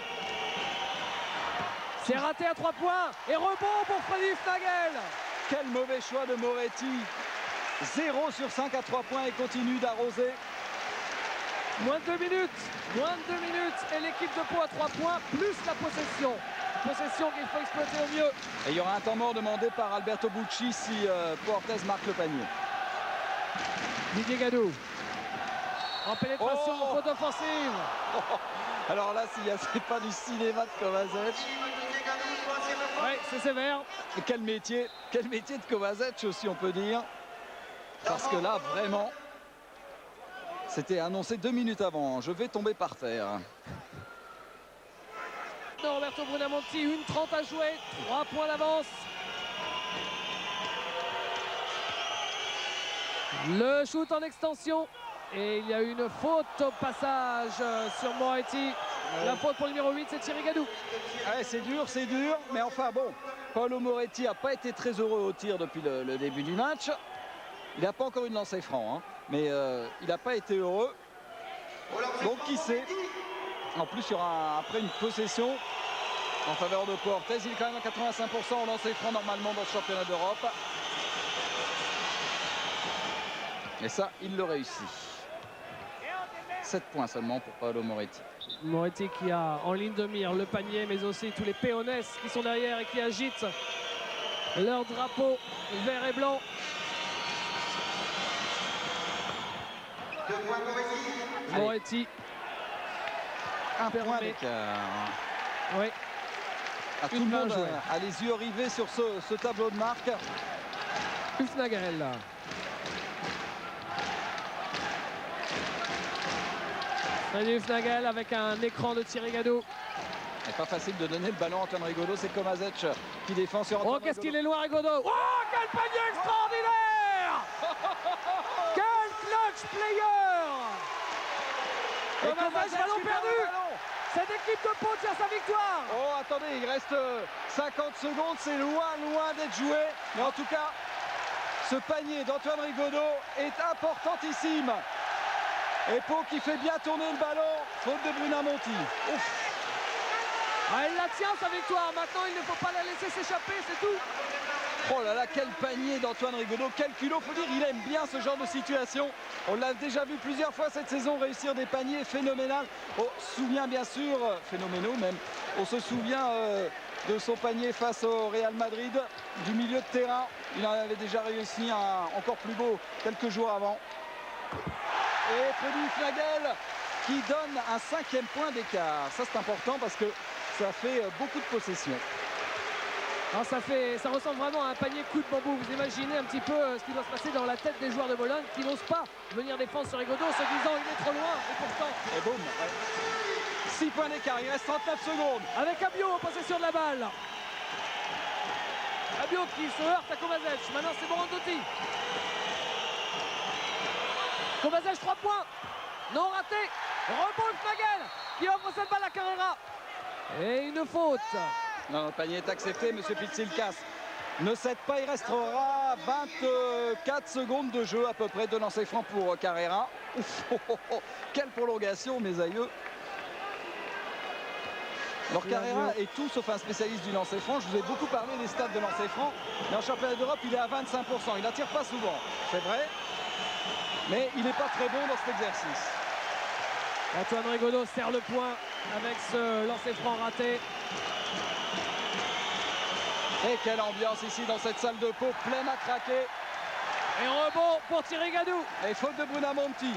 C'est raté à 3 points et rebond pour Freddy Hufnagel. Quel mauvais choix de Moretti. 0 sur 5 à 3 points et continue d'arroser. Moins de 2 minutes et l'équipe de Pau à 3 points plus la possession. Possession qu'il faut exploiter au mieux. Et il y aura un temps mort demandé par Alberto Bucci si Pau Orthez marque le panier. Didier Gadou. En pénétration, faute offensive. Alors là, c'est pas du cinéma de Komazec. Oui, c'est sévère. Et quel métier de Komazec aussi, on peut dire. Parce que là, vraiment, c'était annoncé 2 minutes avant. Je vais tomber par terre. Roberto Brunamonti, 1:30 à jouer, 3 points d'avance. Le shoot en extension. Et il y a une faute au passage sur Moretti. La faute pour le numéro 8, c'est Thierry Gadou. Ouais, c'est dur, mais enfin bon, Paolo Moretti n'a pas été très heureux au tir depuis le début du match. Il n'a pas encore eu de lancer franc, hein, mais il n'a pas été heureux. Donc qui sait. En plus, il y aura après une possession en faveur de Pau Orthez. Il est quand même à 85% au lancer franc normalement dans le championnat d'Europe. Et ça, il le réussit. 7 points seulement pour Paolo Moretti. Moretti qui a en ligne de mire le panier, mais aussi tous les peones qui sont derrière et qui agitent leur drapeau vert et blanc. Moretti. Un point d'écart. Oui. Tout le monde a les yeux rivés sur ce tableau de marque. Hufnagel. Freddy Hufnagel avec un écran de Thierry Gadou. C'est pas facile de donner le ballon à Antoine Rigaudot, c'est Komazec qui défend sur Antoine Oh, qu'est-ce qu'il est loin, Rigaudot. Oh, quel panier extraordinaire. Quel clutch player. Komazec, ballon perdu. Cette équipe de Pau tient sa victoire. Oh, attendez, il reste 50 secondes, c'est loin d'être joué. Mais en tout cas, ce panier d'Antoine Rigaudot est importantissime. Et Pau qui fait bien tourner le ballon, faute de Brunamonti. Ouf. Ah, il la tient sa victoire, maintenant il ne faut pas la laisser s'échapper, c'est tout. Oh là là, quel panier d'Antoine Rigaudot, quel culot, faut dire, il aime bien ce genre de situation. On l'a déjà vu plusieurs fois cette saison réussir des paniers phénoménaux. On se souvient bien sûr, phénoménaux même, on se souvient de son panier face au Real Madrid, du milieu de terrain. Il en avait déjà réussi un encore plus beau quelques jours avant. Et Freddy Fnagel qui donne un 5e point d'écart. Ça c'est important parce que ça fait beaucoup de possession. Alors ça ressemble vraiment à un panier coup de bambou. Vous imaginez un petit peu ce qui doit se passer dans la tête des joueurs de Bologne qui n'osent pas venir défendre sur Rigaudot en se disant il est trop loin et pourtant. Et boum, ouais. 6 points d'écart, il reste 39 secondes. Avec Abiot en possession de la balle. Abiot qui se heurte à Kovacic. Maintenant c'est Borondotti. Kovacic 3 points. Non raté. Rebond Fnagel qui offre cette balle à Carrera. Et une faute. Non, le panier est accepté, monsieur Pitsilkas ne cède pas, il restera 24 secondes de jeu à peu près de lancer franc pour Carrera. Ouf, oh, oh, oh. Quelle prolongation, mes aïeux. Alors Carrera est tout sauf un spécialiste du lancer franc. Je vous ai beaucoup parlé des stats de lancer franc, mais en championnat d'Europe il est à 25%, il n'attire pas souvent, c'est vrai, mais il n'est pas très bon dans cet exercice. Antoine Rigaudot serre le point avec ce lancer franc raté. Et quelle ambiance ici dans cette salle de peau pleine à craquer. Et rebond pour Thierry Gadou. Et faute de Buonamonti.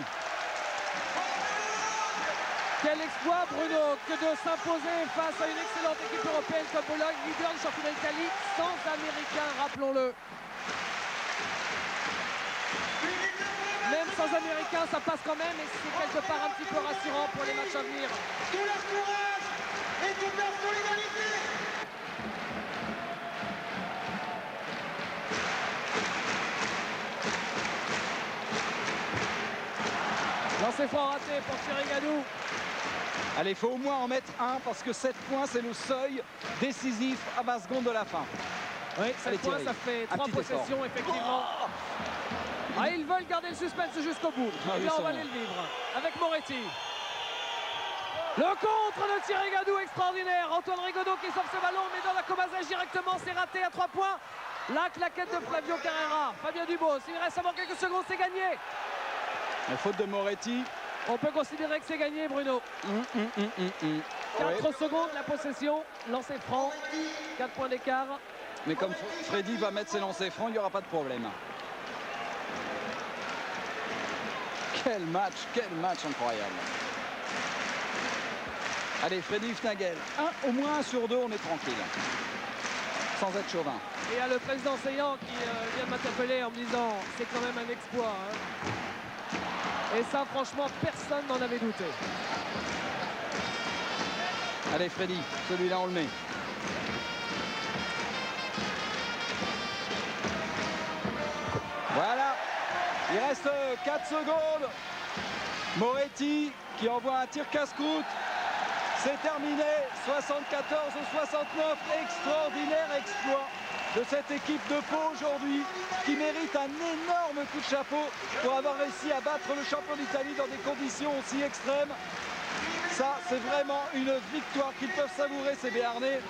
Quel exploit Bruno que de s'imposer face à une excellente équipe européenne comme Bologne, leader du championnat d'Italie, sans Américains, rappelons-le. Même sans Américains, ça passe quand même et c'est quelque part un petit peu rassurant pour les matchs à venir. De la courage et de la solidarité. Lancer franc raté pour Thierry Gadou. Allez, il faut au moins en mettre un parce que 7 points, c'est le seuil décisif à 20 secondes de la fin. Oui, 7 points, Thierry, ça fait un 3 petit possessions, effort. effectivement. Ah, ils veulent garder le suspense jusqu'au bout. Ah, Et oui, là, on c'est va bon. aller le vivre avec Moretti. Le contre de Thierry Gadou, extraordinaire. Antoine Rigaudot qui sauve ce ballon, mais dans la Kovacic directement, c'est raté à 3 points. La claquette de Flavio Carrera. Fabien Dubos, il reste avant quelques secondes, c'est gagné. La faute de Moretti. On peut considérer que c'est gagné, Bruno. 4 Ouais. secondes, la possession, lancer franc, 4 points d'écart. Mais comme Freddy va mettre ses lancers francs, il n'y aura pas de problème. Quel match incroyable. Allez, Freddy Fnagel, au moins 1 sur 2, on est tranquille. Sans être chauvin. Et il y a le président Seillan qui vient de m'interpeller en me disant c'est quand même un exploit. Hein. Et ça, franchement, personne n'en avait douté. Allez, Freddy, celui-là, on le met. Voilà. Il reste 4 secondes. Moretti qui envoie un tir casse-croûte. C'est terminé. 74-69. Extraordinaire exploit de cette équipe de Pau aujourd'hui qui mérite un énorme coup de chapeau pour avoir réussi à battre le champion d'Italie dans des conditions aussi extrêmes. Ça, c'est vraiment une victoire qu'ils peuvent savourer, ces Béarnais.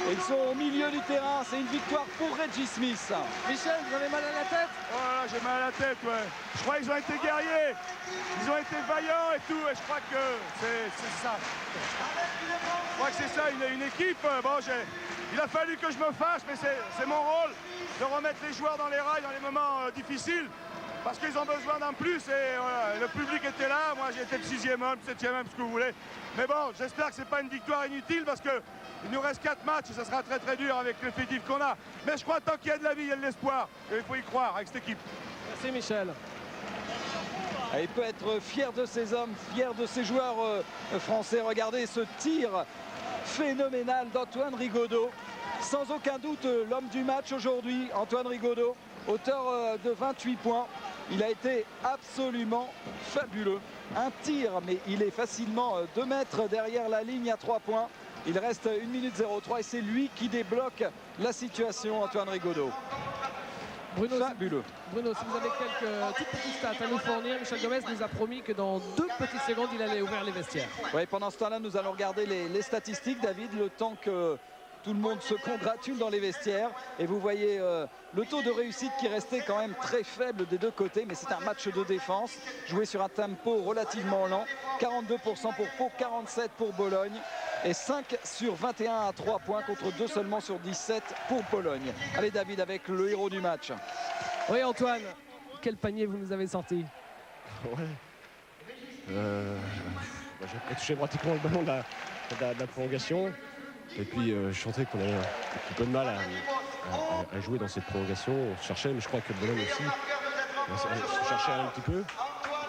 Et ils sont au milieu du terrain. C'est une victoire pour Reggie Smith. Michel, vous avez mal à la tête? Voilà, j'ai mal à la tête, ouais. Je crois qu'ils ont été guerriers. Ils ont été vaillants et tout. Et je crois que c'est ça. Je crois que c'est ça, une équipe. Bon, il a fallu que je me fâche, mais c'est mon rôle de remettre les joueurs dans les rails dans les moments difficiles. Parce qu'ils ont besoin d'un plus et voilà, le public était là. Moi, j'ai été le 6e homme, 7e homme, ce que vous voulez. Mais bon, j'espère que c'est pas une victoire inutile parce que il nous reste 4 matchs et ça sera très très dur avec l'effectif qu'on a. Mais je crois tant qu'il y a de la vie, il y a de l'espoir. Et il faut y croire avec cette équipe. Merci Michel. Et il peut être fier de ses hommes, fier de ses joueurs français. Regardez ce tir phénoménal d'Antoine Rigaudot. Sans aucun doute l'homme du match aujourd'hui, Antoine Rigaudot, auteur de 28 points. Il a été absolument fabuleux. Un tir, mais il est facilement 2 mètres derrière la ligne à 3 points. Il reste 1 minute 03 et c'est lui qui débloque la situation, Antoine Rigaudot. fabuleux. Bruno, si vous avez quelques toutes petites stats à nous fournir, Michel Gomez nous a promis que dans 2 petites secondes, il allait ouvrir les vestiaires. Oui, pendant ce temps-là, nous allons regarder les statistiques, David, le temps que tout le monde se congratule dans les vestiaires. Et vous voyez le taux de réussite qui restait quand même très faible des deux côtés, mais c'est un match de défense joué sur un tempo relativement lent. 42% pour Pau, 47% pour Bologne et 5 sur 21 à 3 points contre 2 seulement sur 17 pour Bologne. Allez David avec le héros du match. Oui Antoine, quel panier vous nous avez sorti? Ouais. J'ai pas touché pratiquement le ballon de la prolongation. Et puis je sentais qu'on avait un petit peu de mal à jouer dans cette prolongation. On se cherchait, mais je crois que Bologne aussi se cherchait un petit peu.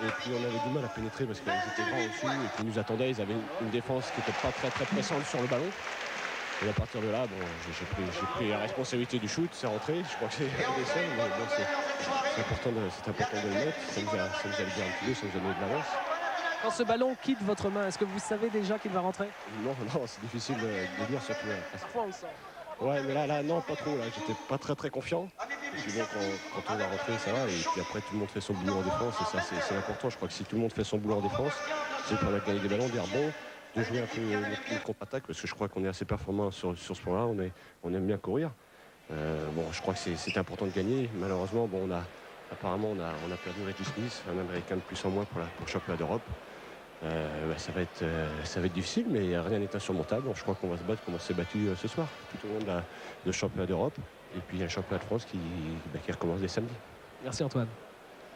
Et puis on avait du mal à pénétrer parce qu'ils étaient grands au-dessus et qu'ils nous attendaient. Ils avaient une défense qui n'était pas très pressante sur le ballon. Et à partir de là, bon, j'ai pris la responsabilité du shoot, c'est rentré. Je crois que c'est un des seuls, mais bon, c'est important de le mettre. Ça nous a aidé un petit peu, ça nous a donné de l'avance. Quand ce ballon quitte votre main, est-ce que vous savez déjà qu'il va rentrer? Non, c'est difficile de dire surtout. Parfois on le sent. Ouais, mais là, non, pas trop. Là, j'étais pas très confiant. Et puis bon, quand on va rentrer, ça va. Et puis après, tout le monde fait son boulot en défense. Et ça, c'est important. Je crois que si tout le monde fait son boulot en défense, c'est pour gagner des ballons, des rebonds, de jouer un peu une contre-attaque. Parce que je crois qu'on est assez performant sur ce point-là. On aime bien courir. Bon, je crois que c'est important de gagner. Malheureusement, bon, apparemment, on a perdu Reggie Smith, un Américain de plus en moins pour le championnat d'Europe. Ça va être difficile, mais rien n'est insurmontable. Je crois qu'on va se battre comme on s'est battu ce soir, tout au long de championnat d'Europe. Et puis il y a le championnat de France qui recommence dès samedi. Merci Antoine.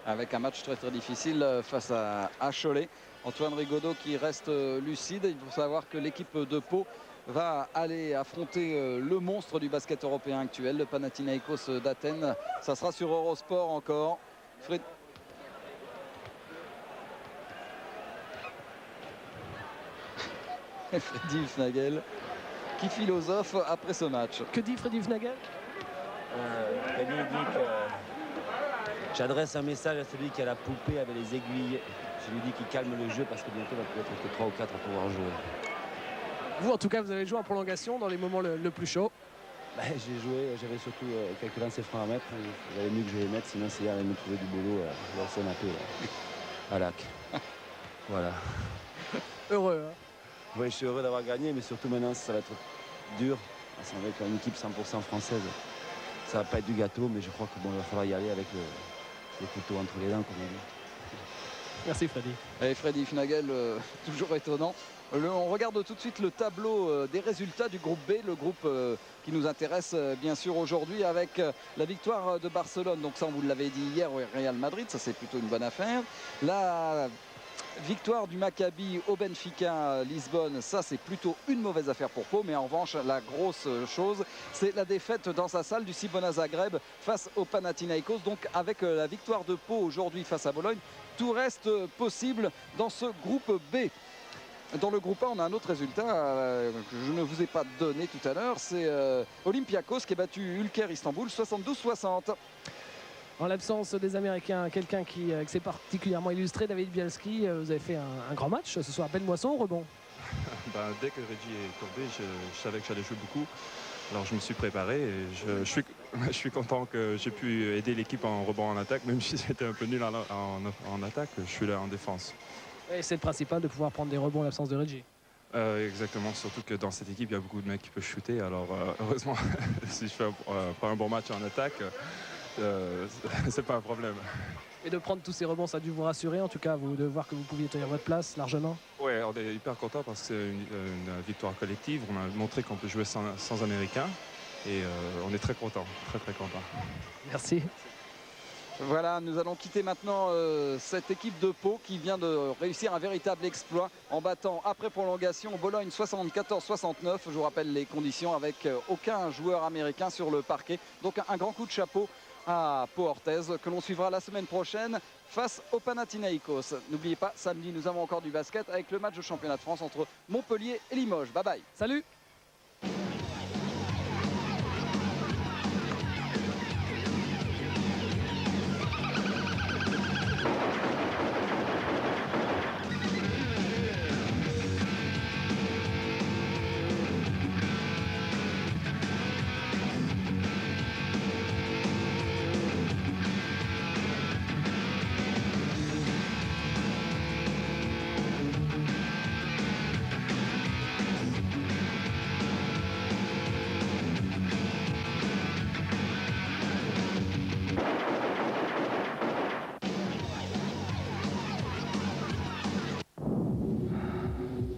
Avec un match très difficile face à Cholet. Antoine Rigaudot qui reste lucide. Il faut savoir que l'équipe de Pau va aller affronter le monstre du basket européen actuel, le Panathinaikos d'Athènes. Ça sera sur Eurosport encore. Freddy Hufnagel qui philosophe après ce match. Que dit Freddy Hufnagel? Freddy dit que j'adresse un message à celui qui a la poupée avec les aiguilles. Je lui dis qu'il calme le jeu parce que bientôt il va peut-être que 3 ou 4 à pouvoir jouer. Vous en tout cas vous avez joué en prolongation dans les moments le plus chauds. J'ai joué, j'avais surtout quelques lancers francs à mettre. J'avais mieux que je vais mettre, sinon c'est hier, elle me trouvait du boulot dans son appel à Lac. Voilà. Heureux hein? Oui, je suis heureux d'avoir gagné, mais surtout maintenant, ça va être dur. Ça va être une équipe 100% française. Ça va pas être du gâteau, mais je crois qu'il va falloir y aller avec les couteaux entre les dents, comme on dit. Merci Freddy. Et Freddy Hufnagel, toujours étonnant. On regarde tout de suite le tableau des résultats du groupe B, le groupe qui nous intéresse bien sûr aujourd'hui avec la victoire de Barcelone. Donc ça, on vous l'avait dit hier au Real Madrid, ça c'est plutôt une bonne affaire. La victoire du Maccabi au Benfica Lisbonne, ça c'est plutôt une mauvaise affaire pour Pau, mais en revanche la grosse chose c'est la défaite dans sa salle du Cibona Zagreb face au Panathinaikos. Donc avec la victoire de Pau aujourd'hui face à Bologne, tout reste possible dans ce groupe B. Dans le groupe A, on a un autre résultat que je ne vous ai pas donné tout à l'heure, c'est Olympiakos qui a battu Ülker Istanbul 72-60. En l'absence des Américains, quelqu'un qui s'est particulièrement illustré, David Bialski, vous avez fait un grand match ce soir. Belle moisson, rebond. Dès que Reggie est tombé, je savais que j'allais jouer beaucoup. Alors je me suis préparé et je suis content que j'ai pu aider l'équipe en rebond en attaque, même si j'étais un peu nul en attaque, je suis là en défense. Et c'est le principal de pouvoir prendre des rebonds en l'absence de Reggie. Exactement, surtout que dans cette équipe, il y a beaucoup de mecs qui peuvent shooter. Alors heureusement, si je fais pas un bon match en attaque, c'est pas un problème. Et de prendre tous ces rebonds, ça a dû vous rassurer, en tout cas, de voir que vous pouviez tenir votre place largement. Oui, on est hyper content parce que c'est une victoire collective. On a montré qu'on peut jouer sans Américains et on est très content, très content. Merci. Voilà, nous allons quitter maintenant cette équipe de Pau qui vient de réussir un véritable exploit en battant après prolongation Bologne 74-69. Je vous rappelle les conditions avec aucun joueur américain sur le parquet. Donc un grand coup de chapeau à Pau Orthez que l'on suivra la semaine prochaine face au Panathinaikos. N'oubliez pas, samedi nous avons encore du basket avec le match de championnat de France entre Montpellier et Limoges. Bye bye. Salut.